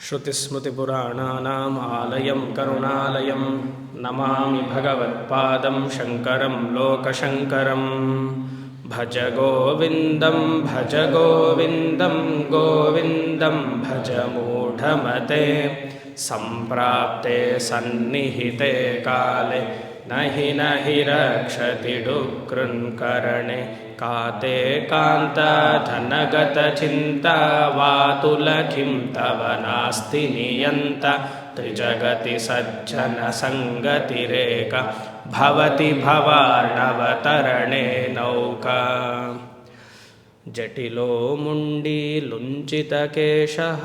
ಶ್ರುತಿಸ್ಮೃತಿಪುರಾಣಾನಾಂ ಆಲಯಂ ಕರುಣಾಲಯಂ ನಮಾಮಿ ಭಗವತ್ಪಾದಂ ಶಂಕರಂ ಲೋಕಶಂಕರಂ. ಭಜ ಗೋವಿಂದಂ ಗೋವಿಂದಂ ಭಜ ಮೂಢಮತೆ. ಸಂಪ್ರಾಪ್ತೆ ಸನ್ನಿಹಿತೆ ಕಾಲೆ ನಹಿ ನಹಿ ರಕ್ಷತಿ ಡುಕೃನ್ಕರಣೆ. ಕಾತೆ ಕಾಂತ ಧನಗತ ಚಿಂತ ವಾತುಲಖಿಂ ತವ ನಾಸ್ತಿ ನಿಯಂತ. ತ್ರಿಜಗತಿ ಸಜ್ಜನ ಸಂಗತಿರೇಕ ಭವತಿ ಭವಾರ್ಣವತರಣೆ ನೌಕಾ. ಜಟಿಲೋ ಮುಂಡಿ ಲುಂಚಿತ ಕೇಶಃ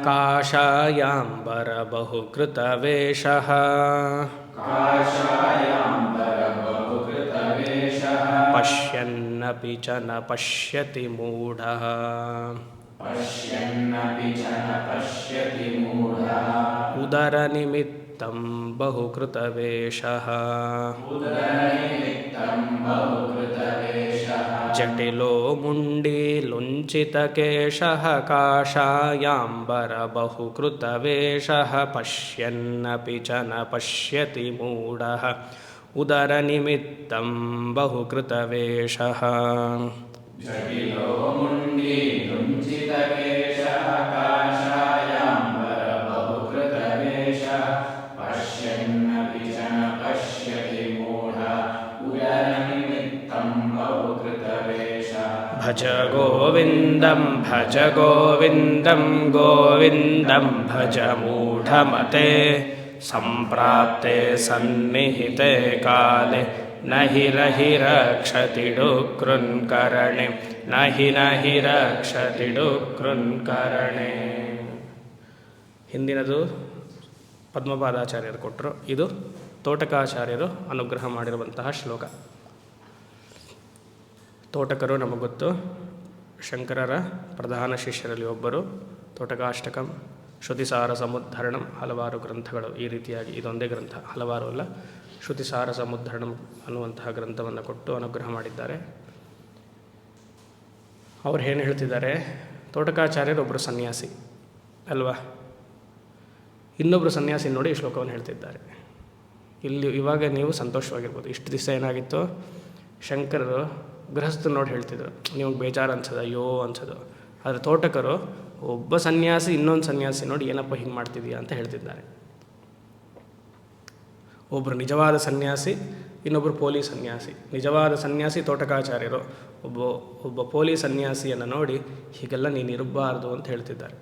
ಕಾಷಾಯಾಂಬರ ಬಹುಕೃತ ವೇಷಃ. ಪಶ್ಯನ್ನಪಿ ಚ ನ ಪಶ್ಯತಿ ಮೂಢಃ. ಉದರನಿಮಿತ್ತಂ ಬಹುಕೃತ ವೇಷಃ. ಜಟಿಲೋ ಮುಂಡಿ ಲುಂಚಿತ ಕೇಶಃ ಕಾಷಾಯಾಂಬರ ಬಹುಕೃತ ವೇಷಃ. ಪಶ್ಯನ್ನಪಿ ಚ ನ ಪಶ್ಯತಿ ಮೂಢಃ. ಉದರನಿಮಿತ್ತಂ ಬಹುಕೃತ ವೇಷಃ. ಜಟಿಲೋ ಮುಂಡಿ ಲುಂಚಿತ ಕೇಶಃ ಕಾಷಾಯಾಂಬರ ಬಹುಕೃತ ವೇಷಃ. ಪಶ್ಯನ್ನಪಿ ಚ ನ ಪಶ್ಯತಿ ಮೂಢಃ. ಉದರನಿಮಿತ್ತಂ ಬಹುಕೃತ ವೇಷಃ. ಭಜ ಗೋವಿಂದಂ ಗೋವಿಂದಂ ಭಜ ಮೂಢಮತೆ. ಸಂಪ್ರಾಪ್ತೆ ಸನ್ನಿಹಿತೆ ಕಾಲೆ ನಹಿ ನಹಿ ರಕ್ಷತಿ ಡುಕೃನ್ಕರಣೆ. ನಹಿ ನಹಿ ರಕ್ಷತಿ ಡುಕೃನ್ಕರಣೆ. ಹಿಂದಿನದು ಪದ್ಮಪಾದಾಚಾರ್ಯರು ಕೊಟ್ಟರು, ಇದು ತೋಟಕಾಚಾರ್ಯರು ಅನುಗ್ರಹ ಮಾಡಿರುವಂತಹ ಶ್ಲೋಕ. ತೋಟಕರು ನಮಗೆ ಗೊತ್ತು, ಶಂಕರರ ಪ್ರಧಾನ ಶಿಷ್ಯರಲ್ಲಿ ಒಬ್ಬರು. ತೋಟಕಾಷ್ಟಕಂ, ಶ್ರುತಿಸಾರ ಸಮುದ್ಧರಣಂ, ಹಲವಾರು ಗ್ರಂಥಗಳು ಈ ರೀತಿಯಾಗಿ. ಇದೊಂದೇ ಗ್ರಂಥ, ಹಲವಾರು ಅಲ್ಲ. ಶ್ರುತಿಸಾರ ಸಮುದ್ಧರಣಂ ಅನ್ನುವಂತಹ ಗ್ರಂಥವನ್ನು ಕೊಟ್ಟು ಅನುಗ್ರಹ ಮಾಡಿದ್ದಾರೆ. ಅವ್ರು ಏನು ಹೇಳ್ತಿದ್ದಾರೆ, ತೋಟಕಾಚಾರ್ಯರು ಒಬ್ಬರು ಸನ್ಯಾಸಿ ಅಲ್ವಾ, ಇನ್ನೊಬ್ಬರು ಸನ್ಯಾಸಿ ನೋಡಿ ಈ ಶ್ಲೋಕವನ್ನು ಹೇಳ್ತಿದ್ದಾರೆ. ಇಲ್ಲಿ ಇವಾಗ ನೀವು ಸಂತೋಷವಾಗಿರ್ಬೋದು. ಇಷ್ಟು ದಿವಸ ಏನಾಗಿತ್ತು, ಶಂಕರರು ಗೃಹಸ್ಥರು ನೋಡಿ ಹೇಳ್ತಿದ್ರು, ನಿಮಗೆ ಬೇಜಾರು ಅನ್ಸೋದು, ಅಯ್ಯೋ ಅನ್ಸೋದು. ಆದರೆ ತೋಟಕರು ಒಬ್ಬ ಸನ್ಯಾಸಿ ಇನ್ನೊಂದು ಸನ್ಯಾಸಿ ನೋಡಿ ಏನಪ್ಪ ಹಿಂಗೆ ಮಾಡ್ತಿದೀಯಾ ಅಂತ ಹೇಳ್ತಿದ್ದಾರೆ. ಒಬ್ಬರು ನಿಜವಾದ ಸನ್ಯಾಸಿ, ಇನ್ನೊಬ್ಬರು ಪೋಲಿ ಸನ್ಯಾಸಿ. ನಿಜವಾದ ಸನ್ಯಾಸಿ ತೋಟಕಾಚಾರ್ಯರು, ಒಬ್ಬ ಪೋಲಿ ಸನ್ಯಾಸಿಯನ್ನು ನೋಡಿ ಹೀಗೆಲ್ಲ ನೀನು ಇರಬಾರ್ದು ಅಂತ ಹೇಳ್ತಿದ್ದಾರೆ.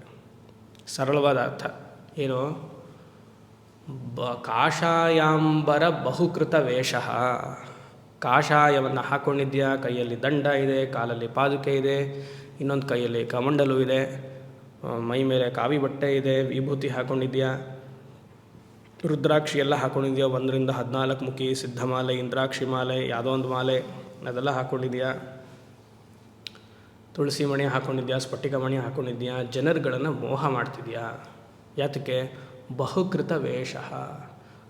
ಸರಳವಾದ ಅರ್ಥ ಏನು, ಕಾಷಾಯಾಂಬರ ಬಹುಕೃತ ವೇಷಃ. ಕಾಷಾಯವನ್ನು ಹಾಕ್ಕೊಂಡಿದ್ಯಾ, ಕೈಯಲ್ಲಿ ದಂಡ ಇದೆ, ಕಾಲಲ್ಲಿ ಪಾದುಕೆ ಇದೆ, ಇನ್ನೊಂದು ಕೈಯಲ್ಲಿ ಕಮಂಡಲು ಇದೆ, ಮೈ ಮೇಲೆ ಕಾವಿ ಬಟ್ಟೆ ಇದೆ, ವಿಭೂತಿ ಹಾಕ್ಕೊಂಡಿದ್ಯಾ, ರುದ್ರಾಕ್ಷಿ ಎಲ್ಲ ಹಾಕ್ಕೊಂಡಿದ್ಯಾ, 1 ರಿಂದ 14 ಮುಖಿ, ಸಿದ್ಧಮಾಲೆ, ಇಂದ್ರಾಕ್ಷಿ ಮಾಲೆ, ಯಾವುದೋ ಒಂದು ಮಾಲೆ ಅದೆಲ್ಲ ಹಾಕ್ಕೊಂಡಿದ್ಯಾ, ತುಳಸಿ ಮಣಿ ಹಾಕ್ಕೊಂಡಿದ್ಯಾ, ಸ್ಫಟಿಕ ಮಣಿ ಹಾಕ್ಕೊಂಡಿದ್ಯಾ, ಜನರುಗಳನ್ನು ಮೋಹ ಮಾಡ್ತಿದ್ಯಾ. ಯಾತಕ್ಕೆ, ಬಹುಕೃತ ವೇಷಃ.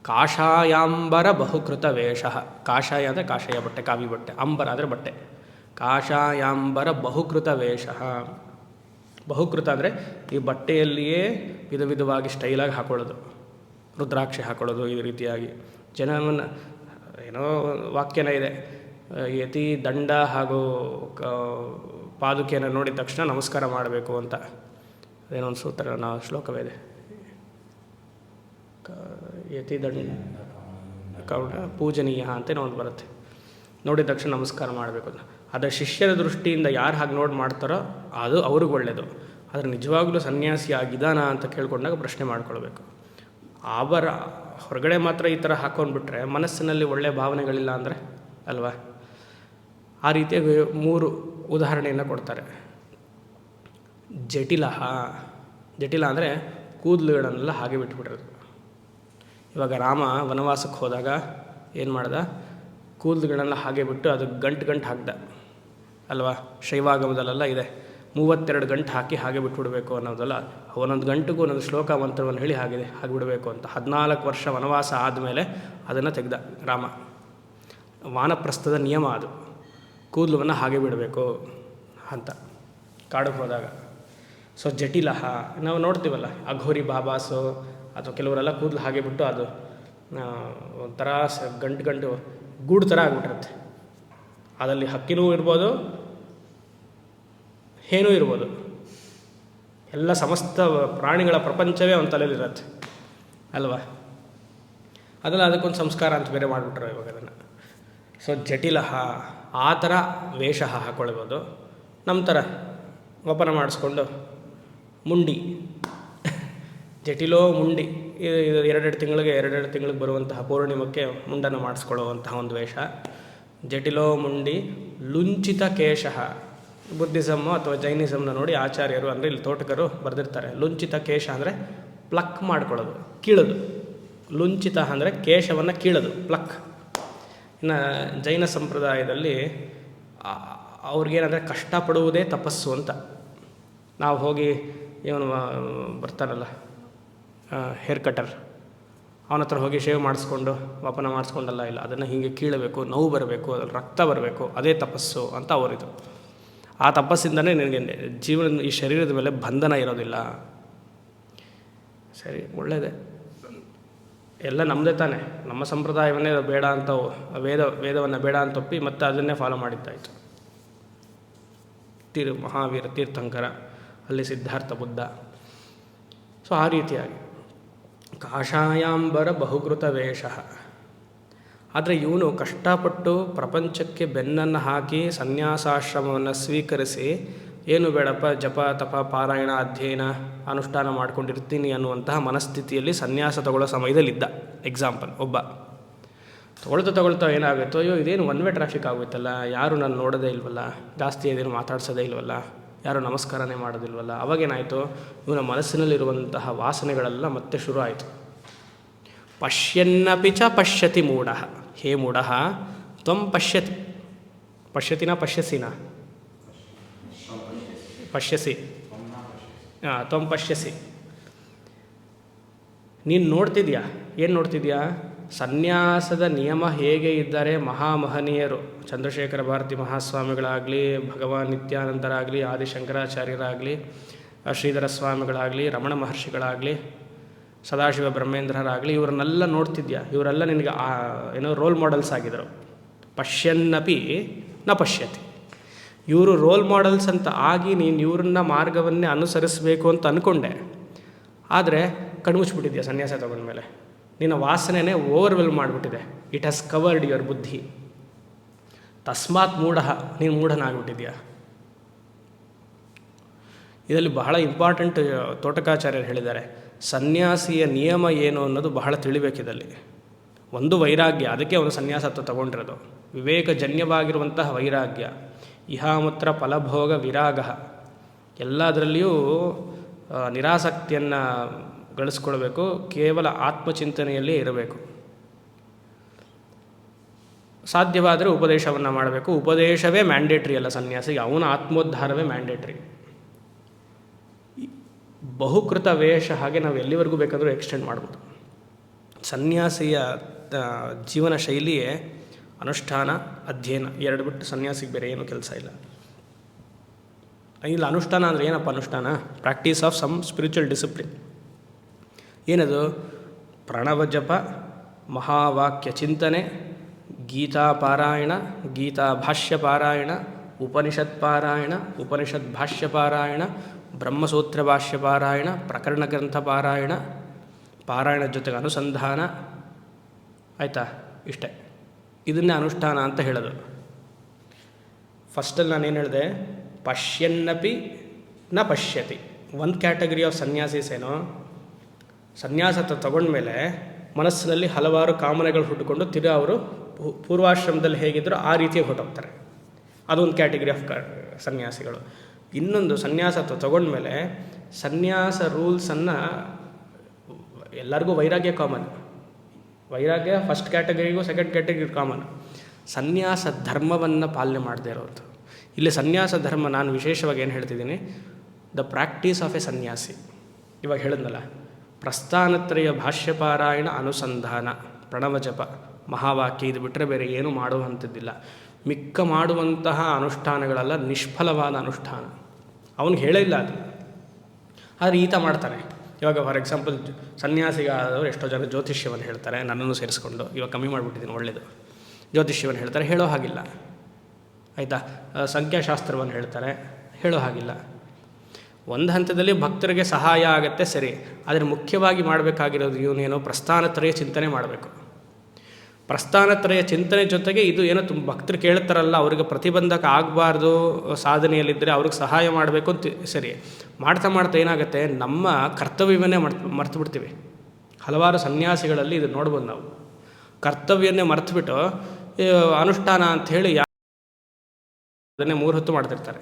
ಕಾಷಾಯಾಂಬರ ಬಹುಕೃತ ವೇಷಃ. ಕಾಷಾಯ ಅಂದರೆ ಕಾಷಾಯ ಬಟ್ಟೆ, ಕಾವಿ ಬಟ್ಟೆ. ಅಂಬರ ಅಂದರೆ ಬಟ್ಟೆ. ಕಾಷಾಯಾಂಬರ ಬಹುಕೃತ ವೇಷಃ. ಬಹುಕೃತ ಅಂದರೆ ಈ ಬಟ್ಟೆಯಲ್ಲಿಯೇ ವಿಧ ವಿಧವಾಗಿ ಸ್ಟೈಲಾಗಿ ಹಾಕೊಳ್ಳೋದು, ರುದ್ರಾಕ್ಷಿ ಹಾಕೊಳ್ಳೋದು, ಈ ರೀತಿಯಾಗಿ. ಜನವನ್ನು ಏನೋ ವಾಕ್ಯನ ಇದೆ, ಯತಿ ದಂಡ ಹಾಗೂ ಪಾದುಕೆಯನ್ನು ನೋಡಿದ ತಕ್ಷಣ ನಮಸ್ಕಾರ ಮಾಡಬೇಕು ಅಂತ. ಅದೇನೋ ಒಂದು ಸೂತ್ರ, ಶ್ಲೋಕವೇ ಇದೆ, ಯತಿ ದಂಡ ಕೌಂಡ ಪೂಜನೀಯ ಅಂತೇನೋ ಒಂದು ಬರುತ್ತೆ. ನೋಡಿದ ತಕ್ಷಣ ನಮಸ್ಕಾರ ಮಾಡಬೇಕು ಅಂತ. ಆದರೆ ಶಿಷ್ಯರ ದೃಷ್ಟಿಯಿಂದ ಯಾರು ಹಾಗೆ ನೋಡಿ ಮಾಡ್ತಾರೋ ಅದು ಅವ್ರಿಗೆ ಒಳ್ಳೆಯದು. ಆದರೆ ನಿಜವಾಗ್ಲೂ ಸನ್ಯಾಸಿ ಆಗಿದ್ದಾನ ಅಂತ ಕೇಳ್ಕೊಂಡಾಗ ಪ್ರಶ್ನೆ ಮಾಡ್ಕೊಳ್ಬೇಕು. ಆಭರ ಹೊರಗಡೆ ಮಾತ್ರ ಈ ಥರ ಹಾಕ್ಕೊಂಡ್ಬಿಟ್ರೆ ಮನಸ್ಸಿನಲ್ಲಿ ಒಳ್ಳೆಯ ಭಾವನೆಗಳಿಲ್ಲ ಅಂದರೆ ಅಲ್ವಾ. ಆ ರೀತಿಯಾಗಿ 3 ಉದಾಹರಣೆಯನ್ನು ಕೊಡ್ತಾರೆ. ಜಟಿಲ ಅಂದರೆ ಕೂದಲುಗಳನ್ನೆಲ್ಲ ಹಾಗೆ ಬಿಟ್ಬಿಟ್ಟಿರೋದು. ಇವಾಗ ರಾಮ ವನವಾಸಕ್ಕೆ ಹೋದಾಗ ಏನು ಮಾಡ್ದ, ಕೂದಲುಗಳನ್ನೆಲ್ಲ ಹಾಗೆ ಬಿಟ್ಟು ಅದು ಗಂಟು ಹಾಕ್ದ ಅಲ್ವಾ. ಶೈವಾಗಮದಲ್ಲೆಲ್ಲ ಇದೆ, 32 ಗಂಟು ಹಾಕಿ ಹಾಗೆ ಬಿಟ್ಬಿಡಬೇಕು ಅನ್ನೋದಲ್ಲ. ಒಂದೊಂದು ಗಂಟೆಗೂ ಒಂದೊಂದು ಶ್ಲೋಕ ಮಂತ್ರವನ್ನು ಹೇಳಿ ಹಾಗೆ ಬಿಡಬೇಕು ಅಂತ. 14 ವರ್ಷ ವನವಾಸ ಆದಮೇಲೆ ಅದನ್ನು ತೆಗೆದ ರಾಮ. ವಾನಪ್ರಸ್ಥದ ನಿಯಮ ಅದು. ಕೂದಲನ್ನು ಹಾಗೆ ಬಿಡಬೇಕು ಅಂತ ಕಾಡಿಗೆ ಹೋದಾಗ. ಸೊ ಜಟಿಲಹ ನಾವು ನೋಡ್ತೀವಲ್ಲ, ಅಘೋರಿ ಬಾಬಾಸು ಅಥವಾ ಕೆಲವರೆಲ್ಲ ಕೂದಲು ಹಾಗೆ ಬಿಟ್ಟು ಅದು ಒಂಥರ ಗಂಟು ಗೂಡು ಥರ ಆಗಿಬಿಟ್ಟಿರುತ್ತೆ. ಅದರಲ್ಲಿ ಹಕ್ಕಿನೂ ಇರ್ಬೋದು, ಏನೂ ಇರ್ಬೋದು, ಎಲ್ಲ ಸಮಸ್ತ ಪ್ರಾಣಿಗಳ ಪ್ರಪಂಚವೇ ಅವನ ತಲೆಯಲ್ಲಿರುತ್ತೆ ಅಲ್ವಾ. ಅದೆಲ್ಲ ಅದಕ್ಕೊಂದು ಸಂಸ್ಕಾರ ಅಂತ ಬೇರೆ ಮಾಡಿಬಿಟ್ರೆ ಇವಾಗ ಅದನ್ನು. ಸೊ ಜಟಿಲಹ ಆ ಥರ ವೇಷ ಹಾಕ್ಕೊಳ್ಬೋದು. ನಮ್ಮ ಥರ ವಪನ ಮಾಡಿಸ್ಕೊಂಡು ಮುಂಡಿ ಜಟಿಲೋ ಮುಂಡಿ, ಇದು ಎರಡೆರಡು ತಿಂಗಳಿಗೆ ಬರುವಂತಹ ಪೌರ್ಣಿಮಕ್ಕೆ ಮುಂಡನ್ನು ಮಾಡಿಸ್ಕೊಳ್ಳುವಂತಹ ಒಂದು ವೇಷ. ಜಟಿಲೋ ಮುಂಡಿ ಲುಂಚಿತ ಕೇಶ. ಬುದ್ಧಿಸಮ್ಮು ಅಥವಾ ಜೈನಿಸಮ್ನ ನೋಡಿ ಆಚಾರ್ಯರು ಅಂದರೆ ಇಲ್ಲಿ ತೋಟಕರು ಬರೆದಿರ್ತಾರೆ. ಲುಂಚಿತ ಕೇಶ ಅಂದರೆ ಪ್ಲಕ್ ಮಾಡ್ಕೊಳ್ಳೋದು, ಕೀಳೋದು. ಲುಂಚಿತ ಅಂದರೆ ಕೇಶವನ್ನು ಕೀಳೋದು, ಪ್ಲಕ್. ಇನ್ನು ಜೈನ ಸಂಪ್ರದಾಯದಲ್ಲಿ ಅವ್ರಿಗೇನಂದರೆ ಕಷ್ಟಪಡುವುದೇ ತಪಸ್ಸು ಅಂತ. ನಾವು ಹೋಗಿ ಇವನು ಬರ್ತಾರಲ್ಲ ಹೇರ್ ಕಟರ್, ಅವನ ಹತ್ರ ಹೋಗಿ ಶೇವ್ ಮಾಡಿಸ್ಕೊಂಡು ವಪನ ಮಾಡಿಸ್ಕೊಂಡಲ್ಲ, ಇಲ್ಲ, ಅದನ್ನು ಹೀಗೆ ಕೀಳಬೇಕು, ನೋವು ಬರಬೇಕು, ಅದ್ರಲ್ಲಿ ರಕ್ತ ಬರಬೇಕು, ಅದೇ ತಪಸ್ಸು ಅಂತ ಅವರಿದು. ಆ ತಪಸ್ಸಿಂದನೇ ನಿನಗೆ ಜೀವನ ಈ ಶರೀರದ ಮೇಲೆ ಬಂಧನ ಇರೋದಿಲ್ಲ. ಸರಿ, ಒಳ್ಳೆಯದೇ, ಎಲ್ಲ ನಮ್ಮದೇ ತಾನೆ. ನಮ್ಮ ಸಂಪ್ರದಾಯವನ್ನೇ ಬೇಡ ಅಂತ ವೇದವನ್ನು ಬೇಡ ಅಂತ ಒಪ್ಪಿ ಮತ್ತೆ ಅದನ್ನೇ ಫಾಲೋ ಮಾಡಿದ್ದಾಯಿತು. ಮಹಾವೀರ ತೀರ್ಥಂಕರ, ಅಲ್ಲಿ ಸಿದ್ಧಾರ್ಥ ಬುದ್ಧ. ಸೊ ಆ ರೀತಿಯಾಗಿ ಕಾಷಾಯಾಂಬರ ಬಹುಕೃತ ವೇಷ. ಆದರೆ ಇವನು ಕಷ್ಟಪಟ್ಟು ಪ್ರಪಂಚಕ್ಕೆ ಬೆನ್ನನ್ನು ಹಾಕಿ ಸನ್ಯಾಸಾಶ್ರಮವನ್ನು ಸ್ವೀಕರಿಸಿ, ಏನು ಬೇಡಪ್ಪ ಜಪ ತಪ ಪಾರಾಯಣ ಅಧ್ಯಯನ ಅನುಷ್ಠಾನ ಮಾಡ್ಕೊಂಡಿರ್ತೀನಿ ಅನ್ನುವಂತಹ ಮನಸ್ಥಿತಿಯಲ್ಲಿ ಸನ್ಯಾಸ ತಗೊಳ್ಳೋ ಸಮಯದಲ್ಲಿದ್ದ. ಎಕ್ಸಾಂಪಲ್, ಒಬ್ಬ ತಗೊಳ್ತಾ ಏನಾಗುತ್ತೋ, ಅಯ್ಯೋ ಇದೇನು ಒನ್ ವೇ ಟ್ರಾಫಿಕ್ ಆಗುತ್ತಲ್ಲ, ಯಾರು ನಾನು ನೋಡೋದೇ ಇಲ್ವಲ್ಲ, ಜಾಸ್ತಿ ಅದೇನು ಮಾತಾಡ್ಸೋದೇ ಇಲ್ವಲ್ಲ, ಯಾರು ನಮಸ್ಕಾರನೇ ಮಾಡೋದಿಲ್ವಲ್ಲ. ಅವಾಗೇನಾಯಿತು, ಇವನ ಮನಸ್ಸಿನಲ್ಲಿರುವಂತಹ ವಾಸನೆಗಳೆಲ್ಲ ಮತ್ತೆ ಶುರು ಆಯಿತು. ಪಶ್ಯನ್ನಪಿ ಚ ಪಶ್ಯತಿ ಮೂಢ. ಹೇ ಮೂಢ, ತ್ವಂ ಪಶ್ಯತಿ. ಪಶ್ಯತಿನ ಪಶ್ಯಸಿನ ಪಶ್ಯಸಿ, ತ್ವಂ ಪಶ್ಯಸಿ. ನೀನು ನೋಡ್ತಿದ್ಯಾ, ಏನು ನೋಡ್ತಿದ್ಯಾ? ಸನ್ಯಾಸದ ನಿಯಮ ಹೇಗೆ ಇದ್ದರೆ ಮಹಾಮಹನೀಯರು, ಚಂದ್ರಶೇಖರ ಭಾರತಿ ಮಹಾಸ್ವಾಮಿಗಳಾಗಲಿ, ಭಗವಾನ್ ನಿತ್ಯಾನಂದರಾಗಲಿ, ಆದಿಶಂಕರಾಚಾರ್ಯರಾಗಲಿ, ಶ್ರೀಧರ ಸ್ವಾಮಿಗಳಾಗಲಿ, ರಮಣ ಮಹರ್ಷಿಗಳಾಗಲಿ, ಸದಾಶಿವ ಬ್ರಹ್ಮೇಂದ್ರರಾಗಲಿ, ಇವರನ್ನೆಲ್ಲ ನೋಡ್ತಿದ್ಯಾ? ಇವರೆಲ್ಲ ನಿನಗೆ ಏನೋ ರೋಲ್ ಮಾಡೆಲ್ಸ್ ಆಗಿದ್ದರು. ಪಶ್ಯನ್ನಪಿ ನ ಪಶ್ಯತಿ. ಇವರು ರೋಲ್ ಮಾಡೆಲ್ಸ್ ಅಂತ ಆಗಿ ನೀನು ಇವ್ರನ್ನ ಮಾರ್ಗವನ್ನೇ ಅನುಸರಿಸಬೇಕು ಅಂತ ಅಂದ್ಕೊಂಡೆ. ಆದರೆ ಕಣ್ಮುಚ್ಚಿಬಿಟ್ಟಿದ್ಯಾ ಸನ್ಯಾಸ ತಗೊಂಡ್ಮೇಲೆ. ನಿನ್ನ ವಾಸನೆನೇ ಓವರ್ವೆಲ್ ಮಾಡಿಬಿಟ್ಟಿದೆ. ಇಟ್ ಹ್ಯಾಸ್ ಕವರ್ಡ್ ಯುವರ್ ಬುದ್ಧಿ. ತಸ್ಮಾತ್ ಮೂಢ, ನೀನು ಮೂಢನಾಗ್ಬಿಟ್ಟಿದ್ಯಾ. ಇದರಲ್ಲಿ ಬಹಳ ಇಂಪಾರ್ಟೆಂಟ್ ತೋಟಕಾಚಾರ್ಯರು ಹೇಳಿದ್ದಾರೆ. ಸನ್ಯಾಸಿಯ ನಿಯಮ ಏನು ಅನ್ನೋದು ಬಹಳ ತಿಳಿಬೇಕಿದಲ್ಲಿ. ಒಂದು ವೈರಾಗ್ಯ, ಅದಕ್ಕೆ ಅವನು ಸನ್ಯಾಸತ್ವ ತಗೊಂಡಿರೋದು. ವಿವೇಕಜನ್ಯವಾಗಿರುವಂತಹ ವೈರಾಗ್ಯ. ಇಹಾಮತ್ರ ಫಲಭೋಗ ವಿರಾಗ. ಎಲ್ಲದರಲ್ಲಿಯೂ ನಿರಾಸಕ್ತಿಯನ್ನು ಗಳಿಸ್ಕೊಳ್ಬೇಕು. ಕೇವಲ ಆತ್ಮಚಿಂತನೆಯಲ್ಲೇ ಇರಬೇಕು. ಸಾಧ್ಯವಾದರೆ ಉಪದೇಶವನ್ನು ಮಾಡಬೇಕು. ಉಪದೇಶವೇ ಮ್ಯಾಂಡೇಟ್ರಿ ಅಲ್ಲ ಸನ್ಯಾಸಿಗೆ, ಅವನ ಆತ್ಮೋದ್ಧಾರವೇ ಮ್ಯಾಂಡೇಟ್ರಿ. ಬಹುಕೃತ ವೇಷ ಹಾಗೆ ನಾವು ಎಲ್ಲಿವರೆಗೂ ಬೇಕಾದರೂ ಎಕ್ಸ್ಟೆಂಡ್ ಮಾಡ್ಬೋದು. ಸನ್ಯಾಸಿಯ ಜೀವನ ಶೈಲಿಯೇ ಅನುಷ್ಠಾನ ಅಧ್ಯಯನ ಎರಡು ಬಿಟ್ಟು ಸನ್ಯಾಸಿಗೆ ಬೇರೆ ಏನೂ ಕೆಲಸ ಇಲ್ಲ. ಇಲ್ಲ, ಅನುಷ್ಠಾನ ಅಂದರೆ ಏನಪ್ಪ? ಅನುಷ್ಠಾನ practice of some spiritual discipline. ಏನದು? ಪ್ರಣವ ಜಪ, ಮಹಾವಾಕ್ಯ ಚಿಂತನೆ, ಗೀತಾ ಪಾರಾಯಣ, ಗೀತಾ ಭಾಷ್ಯ ಪಾರಾಯಣ, ಉಪನಿಷತ್ ಪಾರಾಯಣ, ಉಪನಿಷತ್ ಭಾಷ್ಯ ಪಾರಾಯಣ, ಬ್ರಹ್ಮಸೂತ್ರ ಭಾಷ್ಯ ಪಾರಾಯಣ, ಪ್ರಕರಣ ಗ್ರಂಥ ಪಾರಾಯಣ, ಪಾರಾಯಣ ಜೊತೆಗೆ ಅನುಸಂಧಾನ. ಆಯಿತಾ? ಇಷ್ಟೇ. ಇದನ್ನೇ ಅನುಷ್ಠಾನ ಅಂತ ಹೇಳೋದು. ಫಸ್ಟಲ್ಲಿ ನಾನೇನು ಹೇಳಿದೆ? ಪಶ್ಯನ್ನಪಿ ನ ಪಶ್ಯತಿ. ಒಂದು ಕ್ಯಾಟಗರಿ ಆಫ್ ಸನ್ಯಾಸೀಸ್ ಏನೋ, ಸನ್ಯಾಸತ್ವ ತಗೊಂಡ್ಮೇಲೆ ಮನಸ್ಸಿನಲ್ಲಿ ಹಲವಾರು ಕಾಮನೆಗಳು ಹುಟ್ಟುಕೊಂಡು ತಿರ್ಗಾ ಅವರು ಪೂರ್ವಾಶ್ರಮದಲ್ಲಿ ಹೇಗಿದ್ದರೂ ಆ ರೀತಿಯಾಗಿ ಹೊರಟೋಗ್ತಾರೆ. ಅದೊಂದು ಕ್ಯಾಟಗರಿ ಆಫ್ ಸನ್ಯಾಸಿಗಳು. ಇನ್ನೊಂದು ಸನ್ಯಾಸತ್ವ ತಗೊಂಡ್ಮೇಲೆ ಸನ್ಯಾಸ ರೂಲ್ಸನ್ನು, ಎಲ್ಲರಿಗೂ ವೈರಾಗ್ಯ ಕಾಮನ್. ವೈರಾಗ್ಯ ಫಸ್ಟ್ ಕ್ಯಾಟಗರಿಗೂ ಸೆಕೆಂಡ್ ಕ್ಯಾಟಗರಿ ಕಾಮನ್. ಸನ್ಯಾಸ ಧರ್ಮವನ್ನು ಪಾಲನೆ ಮಾಡದೇ ಇರೋದು. ಇಲ್ಲಿ ಸನ್ಯಾಸ ಧರ್ಮ ನಾನು ವಿಶೇಷವಾಗಿ ಏನು ಹೇಳ್ತಿದ್ದೀನಿ? ದ ಪ್ರಾಕ್ಟೀಸ್ ಆಫ್ ಎ ಸನ್ಯಾಸಿ. ಇವಾಗ ಹೇಳಿದ್ನಲ್ಲ, ಪ್ರಸ್ಥಾನತ್ರಯ ಭಾಷ್ಯಪಾರಾಯಣ, ಅನುಸಂಧಾನ, ಪ್ರಣವ ಜಪ, ಮಹಾವಾಕ್ಯ, ಇದು ಬಿಟ್ಟರೆ ಬೇರೆ ಏನೂ ಮಾಡುವಂಥದ್ದಿಲ್ಲ. ಮಿಕ್ಕ ಮಾಡುವಂತಹ ಅನುಷ್ಠಾನಗಳೆಲ್ಲ ನಿಷ್ಫಲವಾದ ಅನುಷ್ಠಾನ. ಅವನಿಗೆ ಹೇಳಿಲ್ಲ ಅದು, ಆದರೆ ಈತ ಮಾಡ್ತಾನೆ. ಇವಾಗ ಫಾರ್ ಎಕ್ಸಾಂಪಲ್ ಸನ್ಯಾಸಿಗಾದವರು ಎಷ್ಟೋ ಜನ ಜ್ಯೋತಿಷ್ಯವನ್ನು ಹೇಳ್ತಾರೆ, ನನ್ನನ್ನು ಸೇರಿಸ್ಕೊಂಡು. ಇವಾಗ ಕಮ್ಮಿ ಮಾಡಿಬಿಟ್ಟಿದ್ದೀನಿ, ಒಳ್ಳೆಯದು. ಜ್ಯೋತಿಷ್ಯವನ್ನು ಹೇಳ್ತಾರೆ, ಹೇಳೋ ಹಾಗಿಲ್ಲ. ಆಯಿತಾ? ಸಂಖ್ಯಾಶಾಸ್ತ್ರವನ್ನು ಹೇಳ್ತಾರೆ, ಹೇಳೋ ಹಾಗಿಲ್ಲ. ಒಂದು ಹಂತದಲ್ಲಿ ಭಕ್ತರಿಗೆ ಸಹಾಯ ಆಗುತ್ತೆ, ಸರಿ. ಆದರೆ ಮುಖ್ಯವಾಗಿ ಮಾಡಬೇಕಾಗಿರೋದು ಇವನೇನೋ ಪ್ರಸ್ಥಾನತ್ರಯ ಚಿಂತನೆ ಮಾಡಬೇಕು. ಪ್ರಸ್ಥಾನತ್ರಯ ಚಿಂತನೆ ಜೊತೆಗೆ ಇದು ಏನೋ ತುಂಬ ಭಕ್ತರು ಕೇಳ್ತಾರಲ್ಲ, ಅವ್ರಿಗೆ ಪ್ರತಿಬಂಧಕ ಆಗಬಾರ್ದು, ಸಾಧನೆಯಲ್ಲಿದ್ದರೆ ಅವ್ರಿಗೆ ಸಹಾಯ ಮಾಡಬೇಕು ಅಂತ, ಸರಿ. ಮಾಡ್ತಾ ಮಾಡ್ತಾ ಏನಾಗುತ್ತೆ, ನಮ್ಮ ಕರ್ತವ್ಯವನ್ನೇ ಮರ್ತು ಬಿಡ್ತೀವಿ. ಹಲವಾರು ಸನ್ಯಾಸಿಗಳಲ್ಲಿ ಇದು ನೋಡ್ಬೋದು ನಾವು. ಕರ್ತವ್ಯವನ್ನೇ ಮರೆತುಬಿಟ್ಟು ಅನುಷ್ಠಾನ ಅಂಥೇಳಿ ಅದನ್ನೇ 3 ಹೊತ್ತು ಮಾಡ್ತಿರ್ತಾರೆ.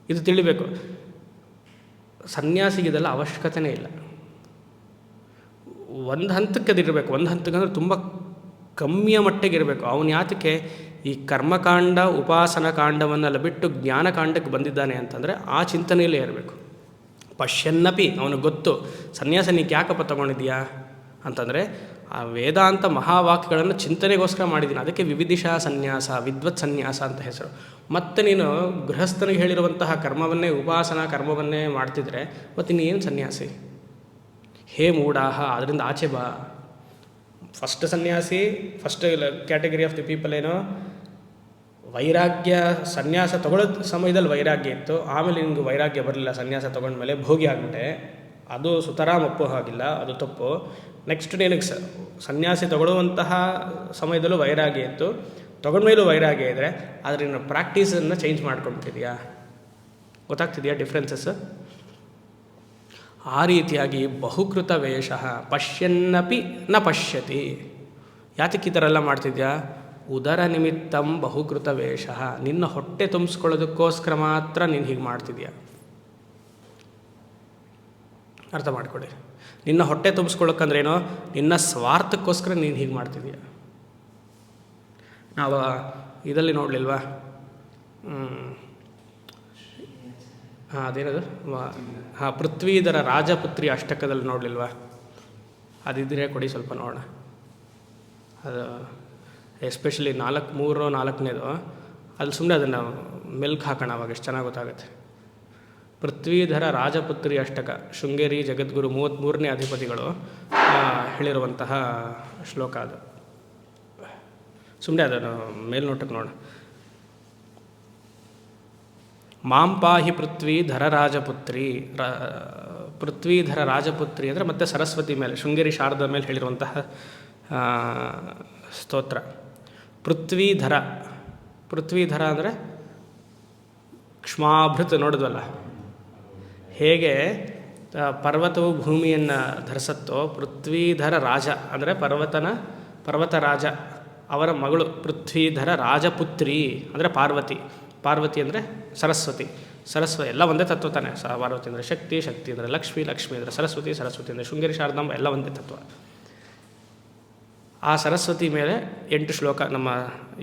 ಇದು ತಿಳಿಬೇಕು. ಸನ್ಯಾಸಿಗಿದೆಲ್ಲ ಅವಶ್ಯಕತೆಯೇ ಇಲ್ಲ. ಒಂದು ಹಂತಕ್ಕೆ ಅದಿರಬೇಕು. ಒಂದು ಹಂತಕ್ಕೆ ಅಂದರೆ ತುಂಬ ಕಮ್ಮಿಯ ಮಟ್ಟಿಗೆ ಇರಬೇಕು. ಅವನು ಯಾತಕ್ಕೆ ಈ ಕರ್ಮಕಾಂಡ ಉಪಾಸನ ಕಾಂಡವನ್ನೆಲ್ಲ ಬಿಟ್ಟು ಜ್ಞಾನಕಾಂಡಕ್ಕೆ ಬಂದಿದ್ದಾನೆ ಅಂತಂದರೆ ಆ ಚಿಂತನೆಯಲ್ಲೇ ಇರಬೇಕು. ಪಶ್ಯನ್ನಪಿ, ಅವನಿಗೆ ಗೊತ್ತು ಸನ್ಯಾಸ ನೀನು ಯಾಕಪ್ಪ ತೊಗೊಂಡಿದ್ದೀಯಾ ಅಂತಂದರೆ ಆ ವೇದಾಂತ ಮಹಾವಾಕ್ಯಗಳನ್ನು ಚಿಂತನೆಗೋಸ್ಕರ ಮಾಡಿದ್ದೀನಿ, ಅದಕ್ಕೆ ವಿವಿಧಿಷಾ ಸನ್ಯಾಸ, ವಿದ್ವತ್ ಸನ್ಯಾಸ ಅಂತ ಹೆಸರು. ಮತ್ತು ನೀನು ಗೃಹಸ್ಥನಿಗೆ ಹೇಳಿರುವಂತಹ ಕರ್ಮವನ್ನೇ, ಉಪಾಸನಾ ಕರ್ಮವನ್ನೇ ಮಾಡ್ತಿದ್ರೆ ಮತ್ತಿನ್ನೇನು ಸನ್ಯಾಸಿ? ಹೇ ಮೂಢಾಹ, ಅದರಿಂದ ಆಚೆ ಬಾ. ಫಸ್ಟ್ ಸನ್ಯಾಸಿ, first category of the people ಏನೋ ವೈರಾಗ್ಯ, ಸನ್ಯಾಸ ತಗೊಳ್ಳೋದು ಸಮಯದಲ್ಲಿ ವೈರಾಗ್ಯ ಇತ್ತು, ಆಮೇಲೆ ನಿನಗೆ ವೈರಾಗ್ಯ ಬರಲಿಲ್ಲ, ಸನ್ಯಾಸ ತೊಗೊಂಡ್ಮೇಲೆ ಭೋಗಿ ಆಗಿಬಿಟ್ಟೆ, ಅದು ಸುತರಾಮ್ ಒಪ್ಪೋ ಹಾಗಿಲ್ಲ, ಅದು ತಪ್ಪು. ನೆಕ್ಸ್ಟ್ ನಿನಗೆ ಸನ್ಯಾಸಿ ತಗೊಳ್ಳುವಂತಹ ಸಮಯದಲ್ಲೂ ವೈರಾಗ್ಯ ಇತ್ತು, ತೊಗೊಂಡ್ಮೇಲೂ ವೈರಾಗ್ಯ ಇದ್ದರೆ, ಆದರೆ ನೀನು ಪ್ರಾಕ್ಟೀಸನ್ನು ಚೇಂಜ್ ಮಾಡ್ಕೊಂಬಿಟ್ಟಿದೆಯಾ? ಗೊತ್ತಾಗ್ತಿದೆಯಾ ಡಿಫ್ರೆನ್ಸಸ್? ಆ ರೀತಿಯಾಗಿ ಬಹುಕೃತ ವೇಷ ಪಶ್ಯನ್ನಪಿ ನ ಪಶ್ಯತಿ. ಯಾತಕ್ಕೆ ಈ ಥರ ಎಲ್ಲ ಮಾಡ್ತಿದ್ಯಾ? ಉದರ ನಿಮಿತ್ತಂ ಬಹುಕೃತ ವೇಷ. ನಿನ್ನ ಹೊಟ್ಟೆ ತುಂಬಿಸ್ಕೊಳ್ಳೋದಕ್ಕೋಸ್ಕರ ಮಾತ್ರ ನೀನು ಹೀಗೆ ಮಾಡ್ತಿದ್ಯಾ. ಅರ್ಥ ಮಾಡ್ಕೊಳ್ಳಿ. ನಿನ್ನ ಹೊಟ್ಟೆ ತುಂಬಿಸ್ಕೊಳ್ಳೋಕ್ಕಂದ್ರೇನೋ ನಿನ್ನ ಸ್ವಾರ್ಥಕ್ಕೋಸ್ಕರ ನೀನು ಹೀಗೆ ಮಾಡ್ತಿದ್ಯಾ. ನಾವು ಇದರಲ್ಲಿ ನೋಡಲಿಲ್ವಾ? ಅದೇನದು ಪೃಥ್ವೀಧರ ರಾಜಪುತ್ರಿ ಅಷ್ಟಕದಲ್ಲಿ ನೋಡಲಿಲ್ವಾ? ಅದಿದ್ದರೆ ಕೊಡಿ ಸ್ವಲ್ಪ ನೋಡೋಣ. ಅದು ಎಸ್ಪೆಷಲಿ 4ನೇದು ಅಲ್ಲಿ ಸುಮ್ಮನೆ ಅದನ್ನು ಮೆಲ್ಕ್ ಹಾಕೋಣ, ಅವಾಗ ಎಷ್ಟು ಚೆನ್ನಾಗಿ ಗೊತ್ತಾಗುತ್ತೆ. ಪೃಥ್ವೀಧರ ರಾಜಪುತ್ರಿ ಅಷ್ಟಕ, ಶೃಂಗೇರಿ ಜಗದ್ಗುರು 33ನೇ ಅಧಿಪತಿಗಳು ಹೇಳಿರುವಂತಹ ಶ್ಲೋಕ ಅದು. ಸುಮ್ಮನೆ ಅದನ್ನು ಮೇಲ್ನೋಟಕ್ಕೆ ನೋಡ. ಮಾಂ ಪಾಹಿ ಪೃಥ್ವೀಧರ ರಾಜಪುತ್ರಿ. ಪೃಥ್ವೀಧರ ರಾಜಪುತ್ರಿ ಅಂದರೆ ಮತ್ತೆ ಸರಸ್ವತಿ ಮೇಲೆ, ಶೃಂಗೇರಿ ಶಾರದಾ ಮೇಲೆ ಹೇಳಿರುವಂತಹ ಸ್ತೋತ್ರ. ಪೃಥ್ವೀಧರ, ಪೃಥ್ವೀಧರ ಅಂದರೆ ಕ್ಷ್ಮಾಭೃತ್ ನೋಡಿದ್ವಲ್ಲ, ಹೇಗೆ ಪರ್ವತವು ಭೂಮಿಯನ್ನು ಧರಿಸತ್ತೋ, ಪೃಥ್ವೀಧರ ರಾಜ ಅಂದರೆ ಪರ್ವತ ರಾಜ ಅವರ ಮಗಳು ಪೃಥ್ವೀಧರ ರಾಜಪುತ್ರಿ ಅಂದರೆ ಪಾರ್ವತಿ. ಪಾರ್ವತಿ ಅಂದರೆ ಸರಸ್ವತಿ. ಎಲ್ಲ ಒಂದೇ ತತ್ವ ತಾನೆ. ಪಾರ್ವತಿ ಅಂದರೆ ಶಕ್ತಿ, ಶಕ್ತಿ ಅಂದರೆ ಲಕ್ಷ್ಮಿ, ಲಕ್ಷ್ಮಿ ಅಂದರೆ ಸರಸ್ವತಿ, ಸರಸ್ವತಿ ಅಂದರೆ ಶೃಂಗೇರಿ ಶಾರದಾಂಬ, ಎಲ್ಲ ಒಂದೇ ತತ್ವ. ಆ ಸರಸ್ವತಿ ಮೇಲೆ 8 ಶ್ಲೋಕ ನಮ್ಮ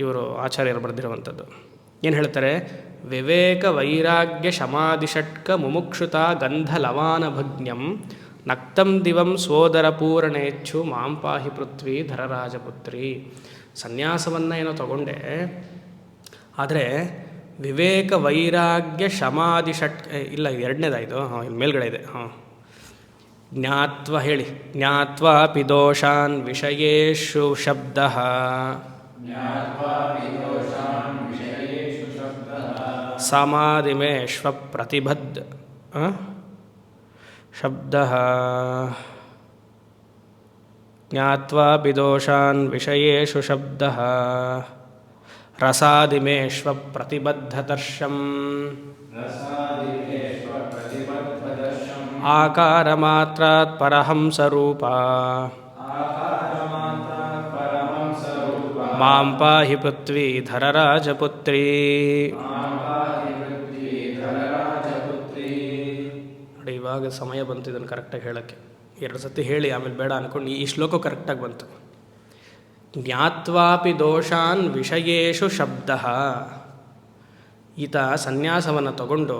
ಇವರು ಆಚಾರ್ಯರು ಬರೆದಿರುವಂಥದ್ದು. ಏನು ಹೇಳ್ತಾರೆ? ವಿವೇಕ ವೈರಾಗ್ಯ ಶಮಾದಿಷಟ್ಕ ಮುಮುಕ್ಷುತ ಗಂಧ ಲವಾನಭಜ್ಞಂ ನಕ್ತಂ ದಿವಂ ಸೋದರ ಪೂರ್ಣೇಚ್ಛು ಮಾಂ ಪಾಹಿ ಪೃಥ್ವಿ ಧರರಾಜಪುತ್ರಿ. ಸನ್ಯಾಸವನ್ನು ಏನೋ ತಗೊಂಡೆ, ಆದರೆ ವಿವೇಕ ವೈರಾಗ್ಯ ಶಮಾದಿಷಟ್ ಇಲ್ಲ, ಇದು 2ನೇದಾಯಿತು. ಇಲ್ಲಿ ಮೇಲ್ಗಡೆ ಇದೆ. ಜ್ಞಾತ್ವ ಹೇಳಿ. ಜ್ಞಾತ್ವಾಪಿ ದೋಷಾನ್ ವಿಷಯೇಷು ಶಬ್ದಃ ಸಮಾಧಿಮೇಶ್ವ ಪ್ರತಿಬದ್ಧ ಶಬ್ದಃ. ಜ್ಞಾತ್ವಾಪಿ ದೋಷಾನ್ ವಿಷಯೇಷು ಶಬ್ದಃ ರಸಾದಿಮೇಶ್ವ ಪ್ರತಿಬದ್ಧದರ್ಶಂ ಆಕಾರಮಾತ್ರಾತ್ ಪರಹಂಸರೂಪ ಮಾಂ ಪಾಹಿ ಪೃಥ್ವಿ ಧರರಾಜಪುತ್ರಿ. ನೋಡಿ, ಇವಾಗ ಸಮಯ ಬಂತು ಇದನ್ನು ಕರೆಕ್ಟಾಗಿ ಹೇಳೋಕ್ಕೆ. 2 ಸತಿ ಹೇಳಿ ಆಮೇಲೆ ಬೇಡ ಅಂದ್ಕೊಂಡು ಈ ಶ್ಲೋಕ ಕರೆಕ್ಟಾಗಿ ಬಂತು. ಜ್ಞಾತ್ವಾಪಿ ದೋಷಾನ್ ವಿಷಯೇಷು ಶಬ್ದಃ. ಈತ ಸನ್ಯಾಸವನ್ನು ತಗೊಂಡು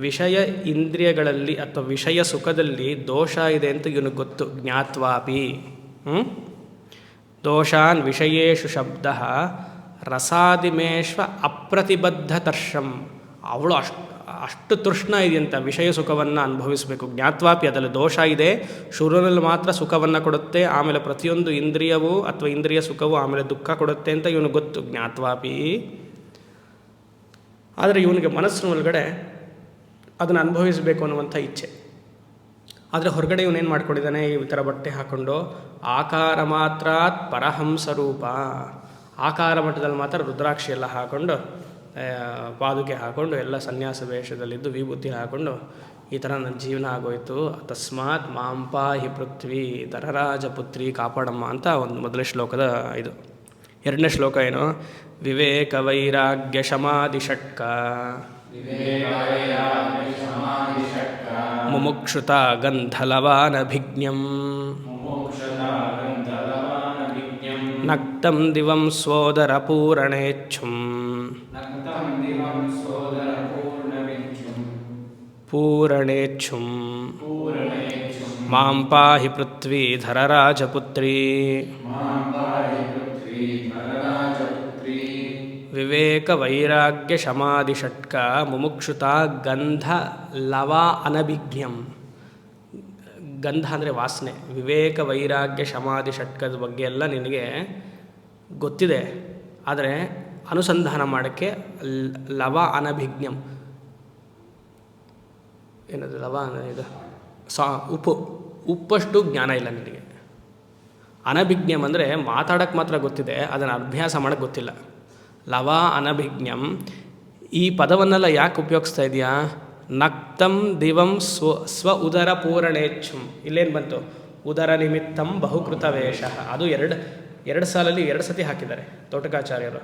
ವಿಷಯ ಇಂದ್ರಿಯಗಳಲ್ಲಿ ಅಥವಾ ವಿಷಯ ಸುಖದಲ್ಲಿ ದೋಷ ಇದೆ ಅಂತ ಇವನಿಗೆ ಗೊತ್ತು. ಜ್ಞಾತ್ವಾಪಿ ದೋಷಾನ್ ವಿಷಯೇಷು ಶಬ್ದಃ ರಸಾದಿಮೇಶ್ವ ಅಪ್ರತಿಬದ್ಧ ತರ್ಷಂ. ಅವಳು ಅಷ್ಟು ತೃಷ್ಣ ಇದೆಯಂತ ವಿಷಯ ಸುಖವನ್ನು ಅನುಭವಿಸಬೇಕು. ಜ್ಞಾತ್ವಾಪಿ ಅದರಲ್ಲಿ ದೋಷ ಇದೆ, ಶುರುವಿನಲ್ಲಿ ಮಾತ್ರ ಸುಖವನ್ನು ಕೊಡುತ್ತೆ, ಆಮೇಲೆ ಪ್ರತಿಯೊಂದು ಇಂದ್ರಿಯವೂ ಅಥವಾ ಇಂದ್ರಿಯ ಸುಖವೂ ಆಮೇಲೆ ದುಃಖ ಕೊಡುತ್ತೆ ಅಂತ ಇವನು ಗೊತ್ತು, ಜ್ಞಾತ್ವಾಪಿ. ಆದರೆ ಇವನಿಗೆ ಮನಸ್ಸಿನ ಒಳಗಡೆ ಅದನ್ನು ಅನುಭವಿಸಬೇಕು ಅನ್ನುವಂಥ ಇಚ್ಛೆ. ಆದರೆ ಹೊರಗಡೆ ಇವನೇನು ಮಾಡ್ಕೊಂಡಿದ್ದಾನೆ, ಈ ಥರ ಬಟ್ಟೆ ಹಾಕ್ಕೊಂಡು ಆಕಾರ ಮಾತ್ರಾತ್ ಪರಹಂಸರೂಪ, ಆಕಾರ ಮಟ್ಟದಲ್ಲಿ ಮಾತ್ರ ರುದ್ರಾಕ್ಷಿ ಎಲ್ಲ ಹಾಕ್ಕೊಂಡು ಪಾದುಕೆ ಹಾಕ್ಕೊಂಡು ಎಲ್ಲ ಸನ್ಯಾಸ ವೇಷದಲ್ಲಿದ್ದು ವಿಭೂತಿ ಹಾಕ್ಕೊಂಡು ಈ ಥರ ನನ್ನ ಜೀವನ ಆಗೋಯ್ತು, ತಸ್ಮಾತ್ ಮಾಂಪಾಹಿ ಪೃಥ್ವಿ ಧರರಾಜಪುತ್ರಿ ಕಾಪಾಡಮ್ಮ ಅಂತ ಒಂದು ಮೊದಲನೇ ಶ್ಲೋಕದ ಇದು. ಎರಡನೇ ಶ್ಲೋಕ ಏನು, ವಿವೇಕ ವೈರಾಗ್ಯ ಶಮಾಧಿ ಷಟ್ಕ ಮುಮುಕ್ಷುತ ಗಂಧಲವಾನಭಿಜ್ಞಂ ನಕ್ತಂ ದಿವಂ ಸೋದರ ಪೂರಣೇಚ್ಛುಂ ಪೂರಣೇಚ್ಛುಂ ಮಾಂ ಪಾಹಿ ಪೃಥ್ವಿ ಧರರಾಜಪುತ್ರಿ ವಿವೇಕ ವೈರಾಗ್ಯ ಶಮಾಧಿ ಷಟ್ಕ ಮುಮುಕ್ಷುತ ಗಂಧ ಲವ ಅನಭಿಜ್ಞಂ. ಗಂಧ ಅಂದರೆ ವಾಸನೆ. ವಿವೇಕ ವೈರಾಗ್ಯ ಶಮಾಧಿ ಷಟ್ಕದ ಬಗ್ಗೆ ಎಲ್ಲ ನಿನಗೆ ಗೊತ್ತಿದೆ, ಆದರೆ ಅನುಸಂಧಾನ ಮಾಡೋಕ್ಕೆ ಲವ ಅನಭಿಜ್ಞಂ. ಏನದು ಲವ ಇದು ಉಪ್ಪಷ್ಟು ಜ್ಞಾನ ಇಲ್ಲ ನಿನಗೆ. ಅನಭಿಜ್ಞಂ ಅಂದರೆ ಮಾತಾಡೋಕ್ಕೆ ಮಾತ್ರ ಗೊತ್ತಿದೆ, ಅದನ್ನು ಅಭ್ಯಾಸ ಮಾಡೋಕ್ಕೆ ಗೊತ್ತಿಲ್ಲ. ಲವ ಅನಭಿಜ್ಞಂ ಈ ಪದವನ್ನೆಲ್ಲ ಯಾಕೆ ಉಪಯೋಗಿಸ್ತಾ ಇದೆಯಾ? ನಕ್ತಂ ದಿವಂ ಸ್ವ ಉದರ ಪೂರಣೇಚ್ಛುಂ. ಇಲ್ಲೇನು ಬಂತು? ಉದರ ನಿಮಿತ್ತಂ ಬಹುಕೃತ ವೇಷ. ಅದು ಎರಡು ಸಾಲಲ್ಲಿ 2 ಸತಿ ಹಾಕಿದ್ದಾರೆ ತೋಟಕಾಚಾರ್ಯರು.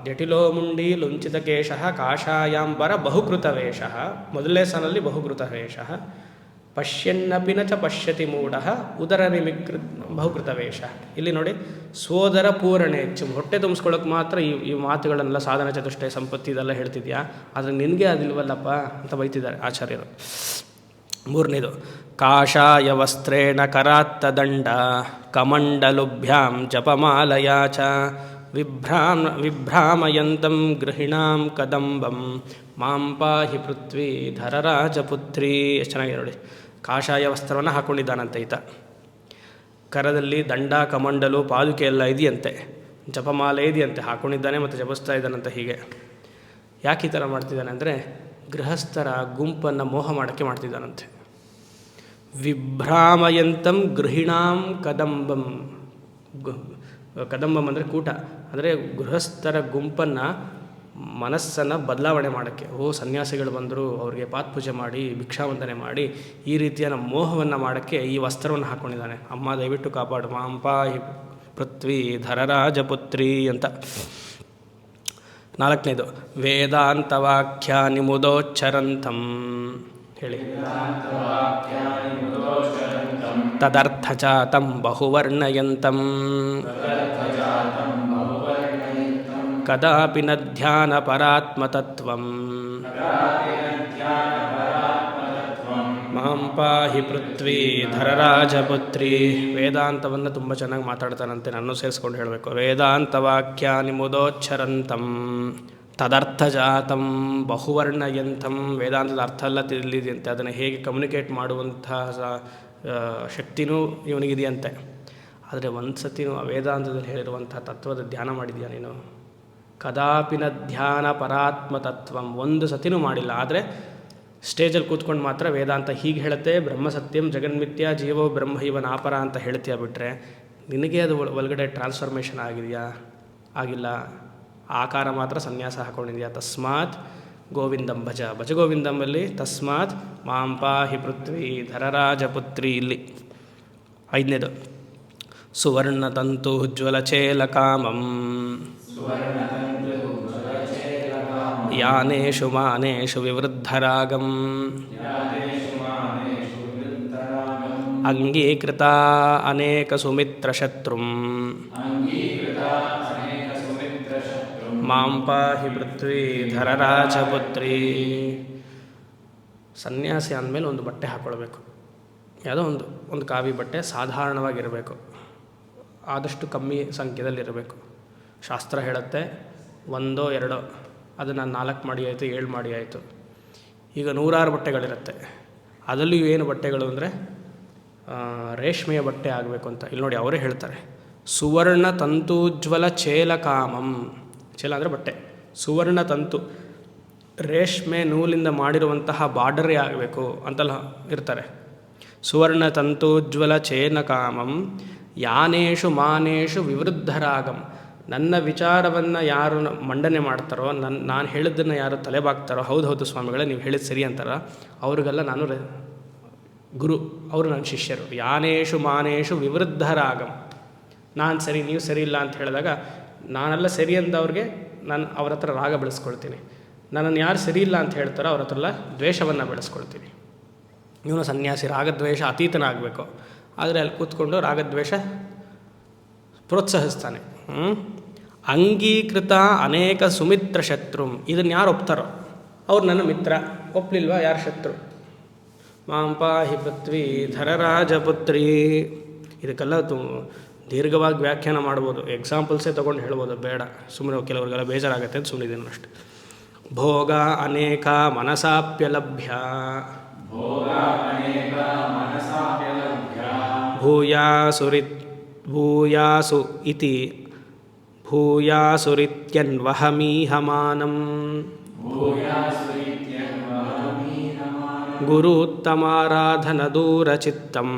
ಜಟಿಲೋ ಮುಂಡಿ ಲುಂಚಿತ ಕೇಶ ಕಾಷಾಯಾಂಬರ ಬಹುಕೃತ ವೇಷ. ಮೊದಲನೇ ಸಾಲಲ್ಲಿ ಬಹುಕೃತ ವೇಷ. ಪಶ್ಯನ್ನಪಿ ನ ಚ ಪಶ್ಯತಿ ಮೂಢ ಉದರ ನಿಮಿಕೃ ಬಹುಕೃತ ವೇಷ. ಇಲ್ಲಿ ನೋಡಿ, ಸೋದರ ಪೂರಣೇಚ್ಛುಂ, ಹೊಟ್ಟೆ ತುಂಬಿಸ್ಕೊಳ್ಳೋಕೆ ಮಾತ್ರ ಈ ಮಾತುಗಳನ್ನೆಲ್ಲ ಸಾಧನ ಚತುಷ್ಟಯ ಸಂಪತ್ತಿ ಇದೆಲ್ಲ ಹೇಳ್ತಿದ್ಯಾ, ಆದರೆ ನಿನಗೆ ಅದಿಲ್ವಲ್ಲಪ್ಪ ಅಂತ ಬೈತಿದ್ದಾರೆ ಆಚಾರ್ಯರು. ಮೂರನೇದು, ಕಾಷಾಯ ವಸ್ತ್ರೇಣ ಕರಾತ್ತ ದಂಡ ಕಮಂಡಲುಭ್ಯಾಂ ಜಪಮಾಲಯಾ ಚ ವಿಭ್ರಾಮಯಂತಂ ಗೃಹಿಣಾಂ ಕದಂಬಂ ಮಾಂ ಪಾಹಿ ಪೃಥ್ವಿ ಧರರಾಜಪುತ್ರಿ. ಎಷ್ಟು ಚೆನ್ನಾಗಿದೆ ನೋಡಿ. ಕಾಷಾಯ ವಸ್ತ್ರವನ್ನು ಹಾಕ್ಕೊಂಡಿದ್ದಾನಂತೆ ಈತ. ಕರದಲ್ಲಿ ದಂಡ ಕಮಂಡಲು ಪಾದುಕೆ ಎಲ್ಲ ಇದೆಯಂತೆ, ಜಪಮಾಲೆ ಇದೆಯಂತೆ, ಹಾಕ್ಕೊಂಡಿದ್ದಾನೆ ಮತ್ತು ಜಪಿಸ್ತಾ ಇದ್ದಾನಂತೆ. ಹೀಗೆ ಯಾಕೆ ಈ ಥರ ಮಾಡ್ತಿದ್ದಾನೆ ಅಂದರೆ ಗೃಹಸ್ಥರ ಗುಂಪನ್ನು ಮೋಹ ಮಾಡೋಕ್ಕೆ ಮಾಡ್ತಿದ್ದಾನಂತೆ. ವಿಭ್ರಾಮಯಂತಂ ಗೃಹಿಣಾಂ ಕದಂಬಂ. ಕದಂಬಂ ಅಂದರೆ ಕೂಟ, ಅಂದರೆ ಗೃಹಸ್ಥರ ಗುಂಪನ್ನು ಮನಸ್ಸನ್ನು ಬದಲಾವಣೆ ಮಾಡೋಕ್ಕೆ. ಸನ್ಯಾಸಿಗಳು ಬಂದರು, ಅವ್ರಿಗೆ ಪಾತ್ಪೂಜೆ ಮಾಡಿ ಭಿಕ್ಷಾವಂದನೆ ಮಾಡಿ ಈ ರೀತಿಯ ಮೋಹವನ್ನು ಮಾಡೋಕ್ಕೆ ಈ ವಸ್ತ್ರವನ್ನು ಹಾಕ್ಕೊಂಡಿದ್ದಾನೆ. ಅಮ್ಮ ದಯವಿಟ್ಟು ಕಾಪಾಡು, ಮಾಂ ಪಾಹಿ ಪೃಥ್ವಿ ಧರರಾಜಪುತ್ರಿ ಅಂತ. 4ನೇದು, ವೇದಾಂತವಾಕ್ಯಾನಿ ಮುದೋಚ್ಚರಂತಂ. ಹೇಳಿ. ತದರ್ಥ ಜಾತಂ ಬಹುವರ್ಣಯಂತಂ ಕದಾಪಿ ನ ಧ್ಯಾನ ಪರಾತ್ಮತತ್ವಂ ಮಾಂ ಪಾಹಿ ಪೃಥ್ವಿ ಧರರಾಜಪುತ್ರಿ. ವೇದಾಂತವನ್ನು ತುಂಬ ಚೆನ್ನಾಗಿ ಮಾತಾಡ್ತಾನಂತೆ, ನಾನು ಸೇರಿಸ್ಕೊಂಡು ಹೇಳಬೇಕು. ವೇದಾಂತವಾಕ್ಯಾನಿ ಮುದೋಚ್ಚರಂತಂ ತದರ್ಥ ಜಾತಂ ಬಹುವರ್ಣಯಂತಂ. ವೇದಾಂತದ ಅರ್ಥ ಎಲ್ಲ ತಿಳಿದಿದೆಯಂತೆ, ಅದನ್ನು ಹೇಗೆ ಕಮ್ಯುನಿಕೇಟ್ ಮಾಡುವಂತಹ ಶಕ್ತಿನೂ ಇವನಿಗಿದೆಯಂತೆ. ಆದರೆ ಒಂದು ಸತಿನೂ ಆ ವೇದಾಂತದಲ್ಲಿ ಹೇಳಿರುವಂಥ ತತ್ವದ ಧ್ಯಾನ ಮಾಡಿದ್ಯಾ ನೀನು? ಕದಾಪಿನ ಧ್ಯಾನ ಪರಾತ್ಮತತ್ವಂ. ಒಂದು ಸತಿನೂ ಮಾಡಿಲ್ಲ. ಆದರೆ ಸ್ಟೇಜಲ್ಲಿ ಕೂತ್ಕೊಂಡು ಮಾತ್ರ ವೇದಾಂತ ಹೀಗೆ ಹೇಳುತ್ತೆ, ಬ್ರಹ್ಮ ಸತ್ಯಂ ಜಗನ್ಮಿತ್ಯ ಜೀವೋ ಬ್ರಹ್ಮ ಇವನ ಆಪರ ಅಂತ ಹೇಳ್ತೀಯ. ಬಿಟ್ಟರೆ ನಿನಗೆ ಅದು ಒಳಗಡೆ ಟ್ರಾನ್ಸ್ಫಾರ್ಮೇಷನ್ ಆಗಿದೆಯಾ? ಆಗಿಲ್ಲ. ಆಕಾರ ಮಾತ್ರ ಸನ್ಯಾಸ ಹಾಕ್ಕೊಂಡಿದೆಯಾ. ತಸ್ಮಾತ್ ಗೋವಿಂದಂ ಭಜ ಭಜ ಗೋವಿಂದಂಬಲ್ಲಿ ತಸ್ಮಾತ್ ಮಾಂ ಪಾಹಿ ಪೃಥ್ವಿ ಧರರಾಜಪುತ್ರಿ. ಇಲ್ಲಿ 5ನೇದು, ಸುವರ್ಣತಂತು ಜ್ವಲಚೇಲ ಕಾಮಂ ಯಾನೇಷು ಮಾನೇಷು ವಿವೃದ್ಧರಾಗಂ ಅಂಗೀಕೃತ ಅನೇಕ ಸುಮಿತ್ರ ಶತ್ರುಂ ಮಾಂ ಪಾಹಿ ಪೃಥ್ವಿ ಧರರಾಜಪುತ್ರಿ. ಸನ್ಯಾಸಿ ಅಂದಮೇಲೆ ಒಂದು ಬಟ್ಟೆ ಹಾಕ್ಕೊಳ್ಬೇಕು, ಯಾವುದೋ ಒಂದು ಕಾವಿ ಬಟ್ಟೆ, ಸಾಧಾರಣವಾಗಿರಬೇಕು, ಆದಷ್ಟು ಕಮ್ಮಿ ಸಂಖ್ಯೆದಲ್ಲಿರಬೇಕು. ಶಾಸ್ತ್ರ ಹೇಳುತ್ತೆ 1 2 ಅದನ್ನು 4 ಮಾಡಿ ಆಯಿತು, 7 ಮಾಡಿ ಆಯಿತು. ಈಗ 106 ಬಟ್ಟೆಗಳಿರುತ್ತೆ. ಅದರಲ್ಲಿಯೂ ಏನು ಬಟ್ಟೆಗಳು ಅಂದರೆ ರೇಷ್ಮೆಯ ಬಟ್ಟೆ ಆಗಬೇಕು ಅಂತ. ಇಲ್ಲಿ ನೋಡಿ ಅವರೇ ಹೇಳ್ತಾರೆ, ಸುವರ್ಣ ತಂತೂಜ್ವಲ ಚೇಲಕಾಮಂ. ಚೇಲ ಅಂದರೆ ಬಟ್ಟೆ. ಸುವರ್ಣ ತಂತು, ರೇಷ್ಮೆ ನೂಲಿಂದ ಮಾಡಿರುವಂತಹ ಬಾರ್ಡರೇ ಆಗಬೇಕು ಅಂತೆಲ್ಲ ಇರ್ತಾರೆ. ಸುವರ್ಣ ತಂತೂಜ್ವಲ ಚೇಲಕಾಮಂ ಯಾನೇಶು ಮಾನೇಶು ವಿವೃದ್ಧರಾಗಂ. ನನ್ನ ವಿಚಾರವನ್ನು ಯಾರು ಮಂಡನೆ ಮಾಡ್ತಾರೋ, ನಾನು ಹೇಳಿದ್ದನ್ನು ಯಾರು ತಲೆಬಾಗ್ತಾರೋ, ಹೌದು ಸ್ವಾಮಿಗಳೇ ನೀವು ಹೇಳಿದ ಸರಿ ಅಂತಾರೋ ಅವ್ರಿಗೆಲ್ಲ ನಾನು ಗುರು, ಅವರು ನನ್ನ ಶಿಷ್ಯರು. ಯಾನೇಶು ಮಾನೇಶು ವಿವೃದ್ಧರಾಗಂ. ನಾನು ಸರಿ ನೀವು ಸರಿ ಇಲ್ಲ ಅಂತ ಹೇಳಿದಾಗ ನಾನೆಲ್ಲ ಸರಿ ಅಂದವ್ರಿಗೆ ನಾನು ಅವ್ರ ಹತ್ರ ರಾಗ ಬೆಳೆಸ್ಕೊಳ್ತೀನಿ. ನನ್ನನ್ನು ಯಾರು ಸರಿ ಇಲ್ಲ ಅಂತ ಹೇಳ್ತಾರೋ ಅವ್ರ ಹತ್ರ ಎಲ್ಲ ದ್ವೇಷವನ್ನು ಬೆಳೆಸ್ಕೊಳ್ತೀನಿ. ಇವನು ಸನ್ಯಾಸಿ ರಾಗದ್ವೇಷ ಅತೀತನಾಗಬೇಕು. ಆದರೆ ಅಲ್ಲಿ ಕೂತ್ಕೊಂಡು ರಾಗದ್ವೇಷ ಪ್ರೋತ್ಸಾಹಿಸ್ತಾನೆ. ಅಂಗೀಕೃತ ಅನೇಕ ಸುಮಿತ್ರ ಶತ್ರು. ಇದನ್ನು ಯಾರು ಒಪ್ತಾರೋ ಅವ್ರು ನನ್ನ ಮಿತ್ರ, ಒಪ್ಪಲಿಲ್ವಾ ಯಾರು ಶತ್ರು. ಮಾಂ ಪಾಹಿ ಪೃಥ್ವಿ ಧರರಾಜಪುತ್ರಿ. ಇದಕ್ಕೆಲ್ಲ ದೀರ್ಘವಾಗಿ ವ್ಯಾಖ್ಯಾನ ಮಾಡ್ಬೋದು, ಎಕ್ಸಾಂಪಲ್ಸೇ ತೊಗೊಂಡು ಹೇಳ್ಬೋದು, ಬೇಡ ಸುಮ್ಮನೆ ಕೆಲವ್ರಿಗೆಲ್ಲ ಬೇಜಾರಾಗುತ್ತೆ ಅಂತ ಸುಮ್ಮನಿದ್ದೀನಿ ಅಷ್ಟೆ. ಭೋಗ ಅನೇಕ ಮನಸಾಪ್ಯಲಭ್ಯ ಭೂಯಾಸು ಇತಿ ಭೂಯಾಸುರಿತ್ಯನ್ವಹಮೀಹಮಾನಂ ಗುರುತ್ತಮಾರಾಧನದೂರಚಿತ್ತಂ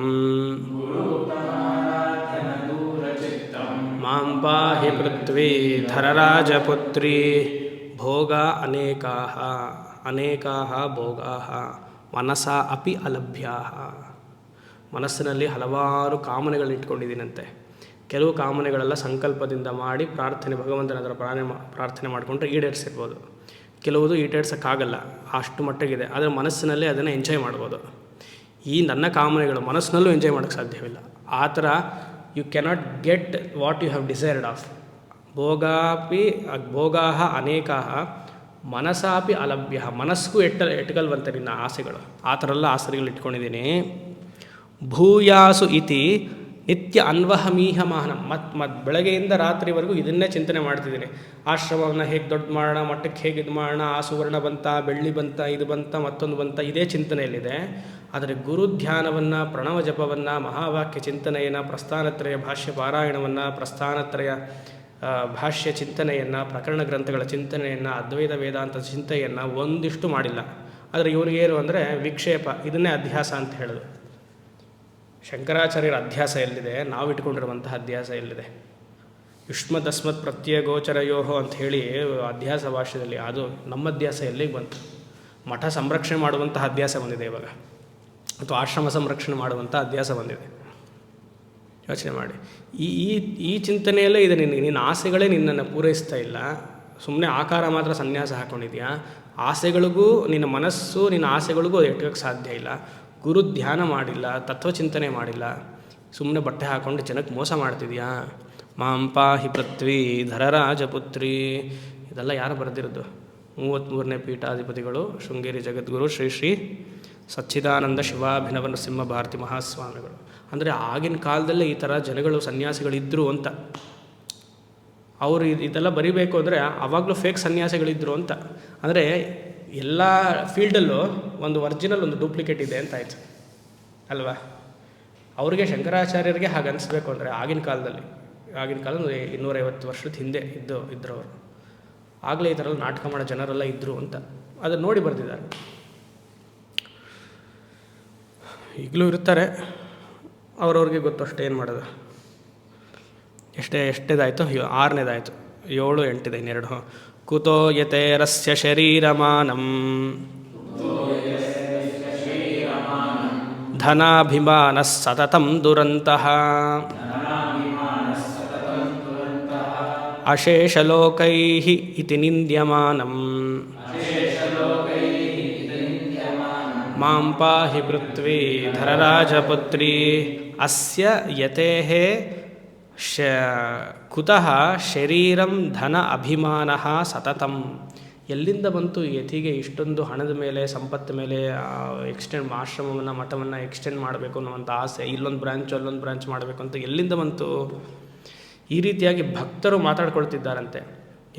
ಮಾಂ ಪಾಹಿ ಪೃಥ್ವಿ ಧರರಾಜಪುತ್ರಿ. ಭೋಗ ಅನೇಕಾಃ ಅನೇಕಾಃ ಭೋಗಾಃ ಮನಸ ಅಪಿ ಅಲಭ್ಯಾಃ. ಮನಸ್ಸಿನಲ್ಲಿ ಹಲವಾರು ಕಾಮನೆಗಳನ್ನ ಇಟ್ಕೊಂಡಿದ್ದೀನಂತೆ. ಕೆಲವು ಕಾಮನೆಗಳೆಲ್ಲ ಸಂಕಲ್ಪದಿಂದ ಮಾಡಿ ಪ್ರಾರ್ಥನೆ, ಭಗವಂತನ ಹತ್ರ ಪ್ರಾರ್ಥನೆ ಮಾಡಿಕೊಂಡ್ರೆ ಈಡೇರಿಸಿರ್ಬೋದು. ಕೆಲವುದು ಈಡೇರ್ಸೋಕ್ಕಾಗಲ್ಲ, ಅಷ್ಟು ಮಟ್ಟಿಗಿದೆ. ಆದರೆ ಮನಸ್ಸಿನಲ್ಲೇ ಅದನ್ನು ಎಂಜಾಯ್ ಮಾಡ್ಬೋದು. ಈ ನನ್ನ ಕಾಮನೆಗಳು ಮನಸ್ಸಿನಲ್ಲೂ ಎಂಜಾಯ್ ಮಾಡೋಕ್ಕೆ ಸಾಧ್ಯವಿಲ್ಲ. ಆ ಥರ you cannot get what you have desired of. ಭೋಗಾಃ ಅನೇಕಾಃ ಮನಸಾಪಿ ಅಲಭ್ಯ. ಮನಸ್ಸಿಗೂ ಎಟ್ಕಲ್ವಂತೆ ನಿನ್ನ ಆಸೆಗಳು. ಆ ಥರ ಎಲ್ಲ ಆಸೆಗಳು ಇಟ್ಕೊಂಡಿದ್ದೀನಿ. ಭೂಯಾಸು ಇತಿ ನಿತ್ಯ ಅನ್ವಹಮೀಹಮಾನ. ಮತ್ತು ಬೆಳಗ್ಗೆಯಿಂದ ರಾತ್ರಿವರೆಗೂ ಇದನ್ನೇ ಚಿಂತನೆ ಮಾಡ್ತಿದ್ದೀನಿ. ಆಶ್ರಮವನ್ನು ಹೇಗೆ ದೊಡ್ಡ ಮಾಡೋಣ, ಮಟ್ಟಕ್ಕೆ ಹೇಗೆ ಇದು ಮಾಡೋಣ, ಆ ಸುವರ್ಣ ಬಂತ, ಬೆಳ್ಳಿ ಬಂತ, ಇದು ಬಂತ, ಮತ್ತೊಂದು ಬಂತ, ಇದೇ ಚಿಂತನೆಯಲ್ಲಿದೆ. ಆದರೆ ಗುರು ಧ್ಯಾನವನ್ನು, ಪ್ರಣವ ಜಪವನ್ನು, ಮಹಾವಾಕ್ಯ ಚಿಂತನೆಯನ್ನು, ಪ್ರಸ್ಥಾನತ್ರಯ ಭಾಷ್ಯ ಪಾರಾಯಣವನ್ನು, ಪ್ರಸ್ಥಾನತ್ರಯ ಭಾಷ್ಯ ಚಿಂತನೆಯನ್ನು, ಪ್ರಕರಣ ಗ್ರಂಥಗಳ ಚಿಂತನೆಯನ್ನು, ಅದ್ವೈತ ವೇದಾಂತ ಚಿಂತೆಯನ್ನು ಒಂದಿಷ್ಟು ಮಾಡಿಲ್ಲ. ಆದರೆ ಇವರಿಗೇನು ಅಂದರೆ ವಿಕ್ಷೇಪ, ಇದನ್ನೇ ಅಧ್ಯಾಸ ಅಂತ ಹೇಳೋದು. ಶಂಕರಾಚಾರ್ಯರ ಅಧ್ಯಾಸ ಎಲ್ಲಿದೆ, ನಾವು ಇಟ್ಕೊಂಡಿರುವಂತಹ ಅಧ್ಯಾಸ ಎಲ್ಲಿದೆ? ಯುಷ್ಮದಸ್ಮತ್ ಪ್ರತ್ಯಯ ಗೋಚರಯೋಹೋ ಅಂತ ಹೇಳಿ ಅಧ್ಯಾಸ ಭಾಷೆಯಲ್ಲಿ, ಅದು ನಮ್ಮ ಅಧ್ಯಾಸ ಎಲ್ಲಿಗೆ ಬಂತು? ಮಠ ಸಂರಕ್ಷಣೆ ಮಾಡುವಂತಹ ಅಧ್ಯಾಸ ಬಂದಿದೆ ಇವಾಗ, ಅಥವಾ ಆಶ್ರಮ ಸಂರಕ್ಷಣೆ ಮಾಡುವಂಥ ಅಧ್ಯಾಸ ಬಂದಿದೆ. ಯೋಚನೆ ಮಾಡಿ. ಈ ಚಿಂತನೆಯಲ್ಲೇ ಇದೆ. ನಿನ್ನ ಆಸೆಗಳೇ ನಿನ್ನನ್ನು ಪೂರೈಸ್ತಾ ಇಲ್ಲ. ಸುಮ್ಮನೆ ಆಕಾರ ಮಾತ್ರ ಸನ್ಯಾಸ ಹಾಕ್ಕೊಂಡಿದ್ಯಾ. ಆಸೆಗಳಿಗೂ ನಿನ್ನ ಮನಸ್ಸು, ನಿನ್ನ ಆಸೆಗಳಿಗೂ ಅದು ಎಟ್ಕೋಕ್ಕೆ ಸಾಧ್ಯ ಇಲ್ಲ. ಗುರು ಧ್ಯಾನ ಮಾಡಿಲ್ಲ, ತತ್ವಚಿಂತನೆ ಮಾಡಿಲ್ಲ, ಸುಮ್ಮನೆ ಬಟ್ಟೆ ಹಾಕ್ಕೊಂಡು ಜನಕ್ಕೆ ಮೋಸ ಮಾಡ್ತಿದ್ಯಾ. ಮಾಂ ಪಾಹಿ ಪೃಥ್ವಿ ಧರರಾಜಪುತ್ರಿ. ಇದೆಲ್ಲ ಯಾರು ಬರೆದಿರೋದು? 33ನೇ ಪೀಠಾಧಿಪತಿಗಳು, ಶೃಂಗೇರಿ ಜಗದ್ಗುರು ಶ್ರೀ ಶ್ರೀ ಸಚ್ಚಿದಾನಂದ ಶಿವಾಭಿನವ ನರಸಿಂಹ ಭಾರತಿ ಮಹಾಸ್ವಾಮಿಗಳು. ಅಂದರೆ ಆಗಿನ ಕಾಲದಲ್ಲೇ ಈ ಥರ ಜನಗಳು, ಸನ್ಯಾಸಿಗಳಿದ್ದರು ಅಂತ. ಅವರು ಇದೆಲ್ಲ ಬರಿಬೇಕು ಅಂದರೆ ಆವಾಗಲೂ ಫೇಕ್ ಸನ್ಯಾಸಿಗಳಿದ್ದರು ಅಂತ. ಅಂದರೆ ಎಲ್ಲ ಫೀಲ್ಡಲ್ಲೂ ಒಂದು ಒರಿಜಿನಲ್, ಒಂದು ಡೂಪ್ಲಿಕೇಟ್ ಇದೆ ಅಂತ ಆಯಿತು ಅಲ್ವಾ? ಅವ್ರಿಗೆ, ಶಂಕರಾಚಾರ್ಯರಿಗೆ ಹಾಗೆ ಅನಿಸ್ಬೇಕು ಅಂದರೆ ಆಗಿನ ಕಾಲದಲ್ಲಿ 250 ವರ್ಷದ ಹಿಂದೆ ಇದ್ದರವರು. ಆಗಲೇ ಈ ಥರ ನಾಟಕ ಮಾಡೋ ಜನರೆಲ್ಲ ಇದ್ದರು ಅಂತ ಅದನ್ನು ನೋಡಿ ಬರೆದಿದ್ದಾರೆ. ಈಗಲೂ ಇರ್ತಾರೆ, ಅವ್ರವ್ರಿಗೆ ಗೊತ್ತು ಅಷ್ಟೇ. ಏನು ಮಾಡೋದು? ಎಷ್ಟೇದಾಯಿತು? 6ನೇದಾಯಿತು. 7, 8 ಇದೆ, ಇನ್ನೆರಡು. ಕುತೋ ಯತೇರಸ್ಯ ಶರೀರಮಾನಂ ಧನಾಭಿಮಾನಃ ಸತತಂ ದುರಂತಃ ಅಶೇಷಲೋಕೈಃ ಇತಿ ನಿಂದ್ಯಮಾನಂ ಮಾಂ ಪಾಹಿ ಪೃಥ್ವಿ ಧರರಾಜಪುತ್ರಿ. ಅಸ್ಯ ಯತೇಃ ಕುತಃ ಶರೀರಂ ಧನ ಅಭಿಮಾನಃ ಸತತಂ. ಎಲ್ಲಿಂದ ಬಂತು ಯತಿಗೆ ಇಷ್ಟೊಂದು ಹಣದ ಮೇಲೆ, ಸಂಪತ್ತು ಮೇಲೆ ಆಶ್ರಮವನ್ನು, ಮಠವನ್ನು ಎಕ್ಸ್ಟೆಂಡ್ ಮಾಡಬೇಕು ಅನ್ನುವಂಥ ಆಸೆ? ಇಲ್ಲೊಂದು ಬ್ರಾಂಚ್, ಅಲ್ಲೊಂದು ಬ್ರಾಂಚ್ ಮಾಡಬೇಕು ಅಂತ ಎಲ್ಲಿಂದ ಬಂತು? ಈ ರೀತಿಯಾಗಿ ಭಕ್ತರು ಮಾತಾಡ್ಕೊಳ್ತಿದ್ದಾರಂತೆ.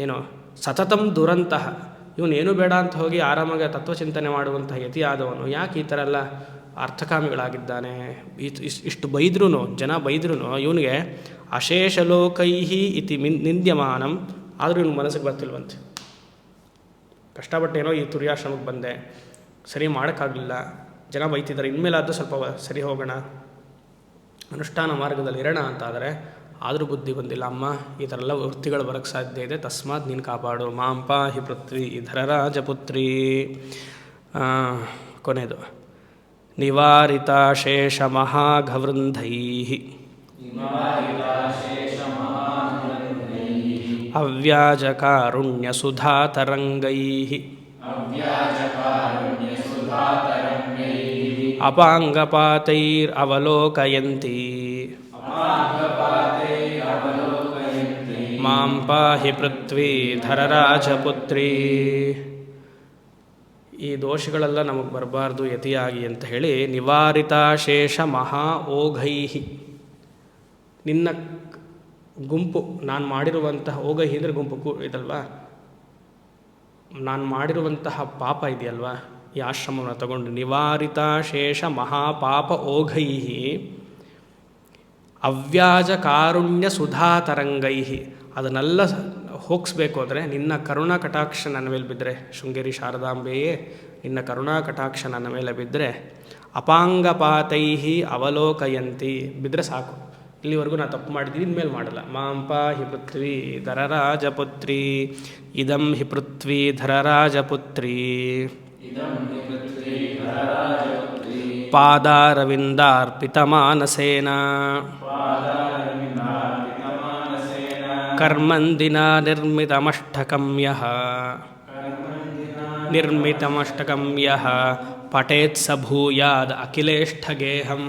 ಏನು ಸತತಂ ದುರಂತಹ, ಇವನೇನು ಬೇಡ ಅಂತ ಹೋಗಿ ಆರಾಮಾಗಿ ತತ್ವಚಿಂತನೆ ಮಾಡುವಂತಹ ಯತಿಯಾದವನು ಯಾಕೆ ಈ ಥರ ಎಲ್ಲ ಅರ್ಥಕಾಮಿಗಳಾಗಿದ್ದಾನೆ. ಇಷ್ಟು ಬೈದ್ರೂ, ಜನ ಬೈದ್ರೂ ಇವನಿಗೆ ಅಶೇಷಲೋಕೈಹಿ ಇತಿ ನಿಂದ್ಯಮಾನಂ, ಆದರೂ ಇವನು ಮನಸ್ಸಿಗೆ ಬರ್ತಿಲ್ವಂತೆ. ಕಷ್ಟಪಟ್ಟೇನೋ ಈ ತುರ್ಯಾಶ್ರಮಕ್ಕೆ ಬಂದೆ, ಸರಿ ಮಾಡೋಕ್ಕಾಗಲಿಲ್ಲ, ಜನ ಬೈತಿದ್ದಾರೆ, ಇನ್ಮೇಲಾದರೂ ಸ್ವಲ್ಪ ಸರಿ ಹೋಗೋಣ, ಅನುಷ್ಠಾನ ಮಾರ್ಗದಲ್ಲಿ ಇರೋಣ ಅಂತಾದರೆ ಆದರೂ ಬುದ್ಧಿ ಬಂದಿಲ್ಲ. ಅಮ್ಮ ಈ ಥರ ಎಲ್ಲ ವೃತ್ತಿಗಳು ಬರೋಕ್ಕೆ ಸಾಧ್ಯ ಇದೆ, ತಸ್ಮಾತ್ ನೀನು ಕಾಪಾಡು. ಮಾಂ ಪಾಹಿ ಪೃಥ್ವಿ ಧರರಾಜಪುತ್ರಿ. ಕೊನೆಯದು ನಿವಾರಿತ ಶೇಷ ಮಹಾಘವೃಂಧೈ ಅವ್ಯಾಜಕಾರುಣ್ಯ ಸುಧಾತರಂಗೈ ಅಪಾಂಗಪಾತೈರವಲೋಕಯಂತಿ ಮಾಂ ಪಾಹಿ ಪೃಥ್ವಿ ಧರರಾಜಪುತ್ರಿ. ಈ ದೋಷಗಳೆಲ್ಲ ನಮಗೆ ಬರಬಾರ್ದು ಯತಿಯಾಗಿ ಅಂತ ಹೇಳಿ ನಿವಾರಿತ ಶೇಷ ಮಹಾ ಓಘೈಹಿ, ನಿನ್ನ ಗುಂಪು, ನಾನು ಮಾಡಿರುವಂತಹ ಓಘೈಹಿ ಅಂದರೆ ಗುಂಪು ಇದಲ್ವಾ, ನಾನು ಮಾಡಿರುವಂತಹ ಪಾಪ ಇದೆಯಲ್ವಾ, ಈ ಆಶ್ರಮವನ್ನು ತಗೊಂಡು ನಿವಾರಿತ ಶೇಷ ಮಹಾಪಾಪ ಓಘೈಹಿ ಅವ್ಯಾಜ ಕಾರುಣ್ಯ ಸುಧಾತರಂಗೈಹಿ, ಅದನ್ನೆಲ್ಲ ಹೋಗಿಸ್ಬೇಕು ಅಂದರೆ ನಿನ್ನ ಕರುಣಾ ಕಟಾಕ್ಷ ನನ್ನ ಮೇಲೆ ಬಿದ್ದರೆ, ಶೃಂಗೇರಿ ಶಾರದಾಂಬೆಯೇ ನಿನ್ನ ಕರುಣಾ ಕಟಾಕ್ಷ ನನ್ನ ಮೇಲೆ ಬಿದ್ದರೆ, ಅಪಾಂಗಪಾತೈಹಿ ಅವಲೋಕಯಂತಿ, ಬಿದ್ದರೆ ಸಾಕು, ಇಲ್ಲಿವರೆಗೂ ನಾನು ತಪ್ಪು ಮಾಡಿದ್ದೀನಿ, ಇನ್ಮೇಲೆ ಮಾಡಲ್ಲ. ಮಾಂ ಪಾಹಿ ಪೃಥ್ವಿ ಧರರಾಜಪುತ್ರಿ ಇದಂ ಹಿ ಪೃಥ್ವಿ ಧರರಾಜಪುತ್ರಿ ಪಾದಾರವಿಂದಾರ್ಪಿತಮಾನಸೇನ ಕರ್ಮಂದಿನ ನಿರ್ಮಿತಮಷ್ಟಕಂ ಯಃ ಪಠೇತ್ ಸ ಭೂಯಾದ್ ಅಖಿಲೇಷ್ಠಗೇಹಂ.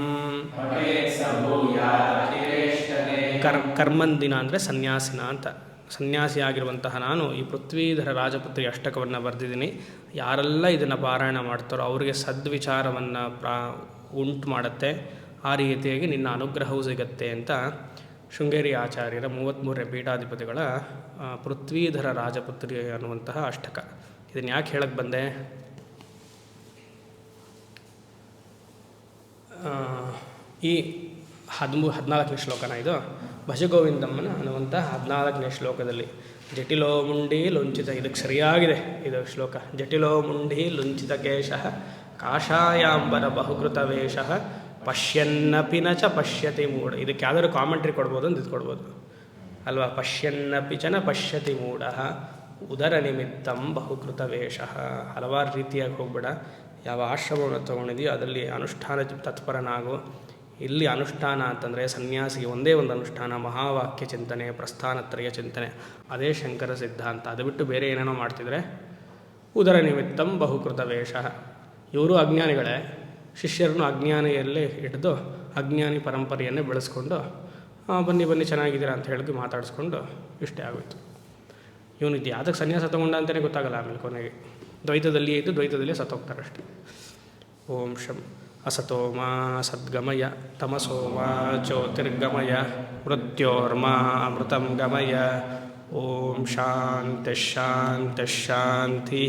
ಕರ್ಮಂದಿನ ಅಂದರೆ ಸನ್ಯಾಸಿನ ಅಂತ. ಸನ್ಯಾಸಿಯಾಗಿರುವಂತಹ ನಾನು ಈ ಪೃಥ್ವೀಧರ ರಾಜಪುತ್ರಿ ಅಷ್ಟಕವನ್ನು ಬರೆದಿದ್ದೀನಿ. ಯಾರೆಲ್ಲ ಇದನ್ನು ಪಾರಾಯಣ ಮಾಡ್ತಾರೋ ಅವರಿಗೆ ಸದ್ವಿಚಾರವನ್ನು ಉಂಟು ಮಾಡುತ್ತೆ. ಆ ರೀತಿಯಾಗಿ ನಿನ್ನ ಅನುಗ್ರಹವೂ ಸಿಗತ್ತೆ ಅಂತ ಶೃಂಗೇರಿ ಆಚಾರ್ಯರ 33ನೇ ಪೀಠಾಧಿಪತಿಗಳ ಪೃಥ್ವೀಧರ ರಾಜಪುತ್ರಿ ಅನ್ನುವಂತಹ ಅಷ್ಟಕ. ಇದನ್ನು ಯಾಕೆ ಹೇಳಕ್ಕೆ ಬಂದೆ? ಈ 14ನೇ ಶ್ಲೋಕನ ಇದು. ಭಜಗೋವಿಂದಮ್ಮನ ಅನ್ನುವಂಥ 14ನೇ ಶ್ಲೋಕದಲ್ಲಿ ಜಟಿಲೋ ಮುಂಡಿ ಲುಂಚಿತ, ಇದಕ್ಕೆ ಸರಿಯಾಗಿದೆ ಇದು ಶ್ಲೋಕ. ಜಟಿಲೋ ಮುಂಡಿ ಲುಂಚಿತ ಕೇಶ ಕಾಷಾಯಾಂಬರ ಬಹುಕೃತ ವೇಷ ಪಶ್ಯನ್ನಪಿ ನ ಚ ಪಶ್ಯತಿ ಮೂಢ. ಇದಕ್ಕೆ ಯಾವ್ದಾದ್ರು ಕಾಮೆಂಟ್ರಿ ಕೊಡ್ಬೋದು ಅಂತ ಇದು ಕೊಡ್ಬೋದು ಅಲ್ವಾ. ಪಶ್ಯನ್ನಪಿ ಚ ನ ಪಶ್ಯತಿ ಮೂಢ ಉದರ ನಿಮಿತ್ತಂ ಬಹುಕೃತ ವೇಷ. ಹಲವಾರು ರೀತಿಯಾಗಿ ಹೋಗ್ಬೇಡ. ಯಾವ ಆಶ್ರಮವನ್ನು ತೊಗೊಂಡಿದೆಯೋ ಅದರಲ್ಲಿ ಅನುಷ್ಠಾನ ತತ್ಪರನಾಗು. ಇಲ್ಲಿ ಅನುಷ್ಠಾನ ಅಂತಂದರೆ ಸನ್ಯಾಸಿಗೆ ಒಂದೇ ಒಂದು ಅನುಷ್ಠಾನ, ಮಹಾವಾಕ್ಯ ಚಿಂತನೆ, ಪ್ರಸ್ಥಾನತ್ರಯ ಚಿಂತನೆ, ಅದೇ ಶಂಕರ ಸಿದ್ಧಾಂತ. ಅದು ಬಿಟ್ಟು ಬೇರೆ ಏನೇನೋ ಮಾಡ್ತಿದ್ರೆ ಉದರ ನಿಮಿತ್ತಂ ಬಹುಕೃತ ವೇಷ. ಇವರು ಅಜ್ಞಾನಿಗಳೇ, ಶಿಷ್ಯರನ್ನು ಅಜ್ಞಾನಿಯಲ್ಲೇ ಹಿಡಿದು ಅಜ್ಞಾನಿ ಪರಂಪರೆಯನ್ನೇ ಬೆಳೆಸ್ಕೊಂಡು ಬನ್ನಿ ಚೆನ್ನಾಗಿದ್ದೀರಾ ಅಂತ ಹೇಳಿದ್ರು ಮಾತಾಡಿಸ್ಕೊಂಡು ಇಷ್ಟೇ ಆಗೋಯ್ತು. ಇವನು ಇದು ಯಾವುದಕ್ಕೆ ಸನ್ಯಾಸ ತಗೊಂಡ ಅಂತಲೇ ಗೊತ್ತಾಗಲ್ಲ. ಆಮೇಲೆ ಕೊನೆಗೆ ದ್ವೈತದಲ್ಲಿ ಇದ್ದು ದ್ವೈತದಲ್ಲೇ ಸತ್ತೋಗ್ತಾರೆ ಅಷ್ಟೇ. ಓಂ ಶಂ ಅಸತೋ ಮಾ ಸದ್ಗಮಯ ತಮಸೋ ಮಾ ಜ್ಯೋತಿರ್ಗಮಯ ಮೃತ್ಯೋರ್ಮಾ ಅಮೃತಂ ಗಮಯ. ಓಂ ಶಾಂತಿ ಶಾಂತಿ ಶಾಂತಿ.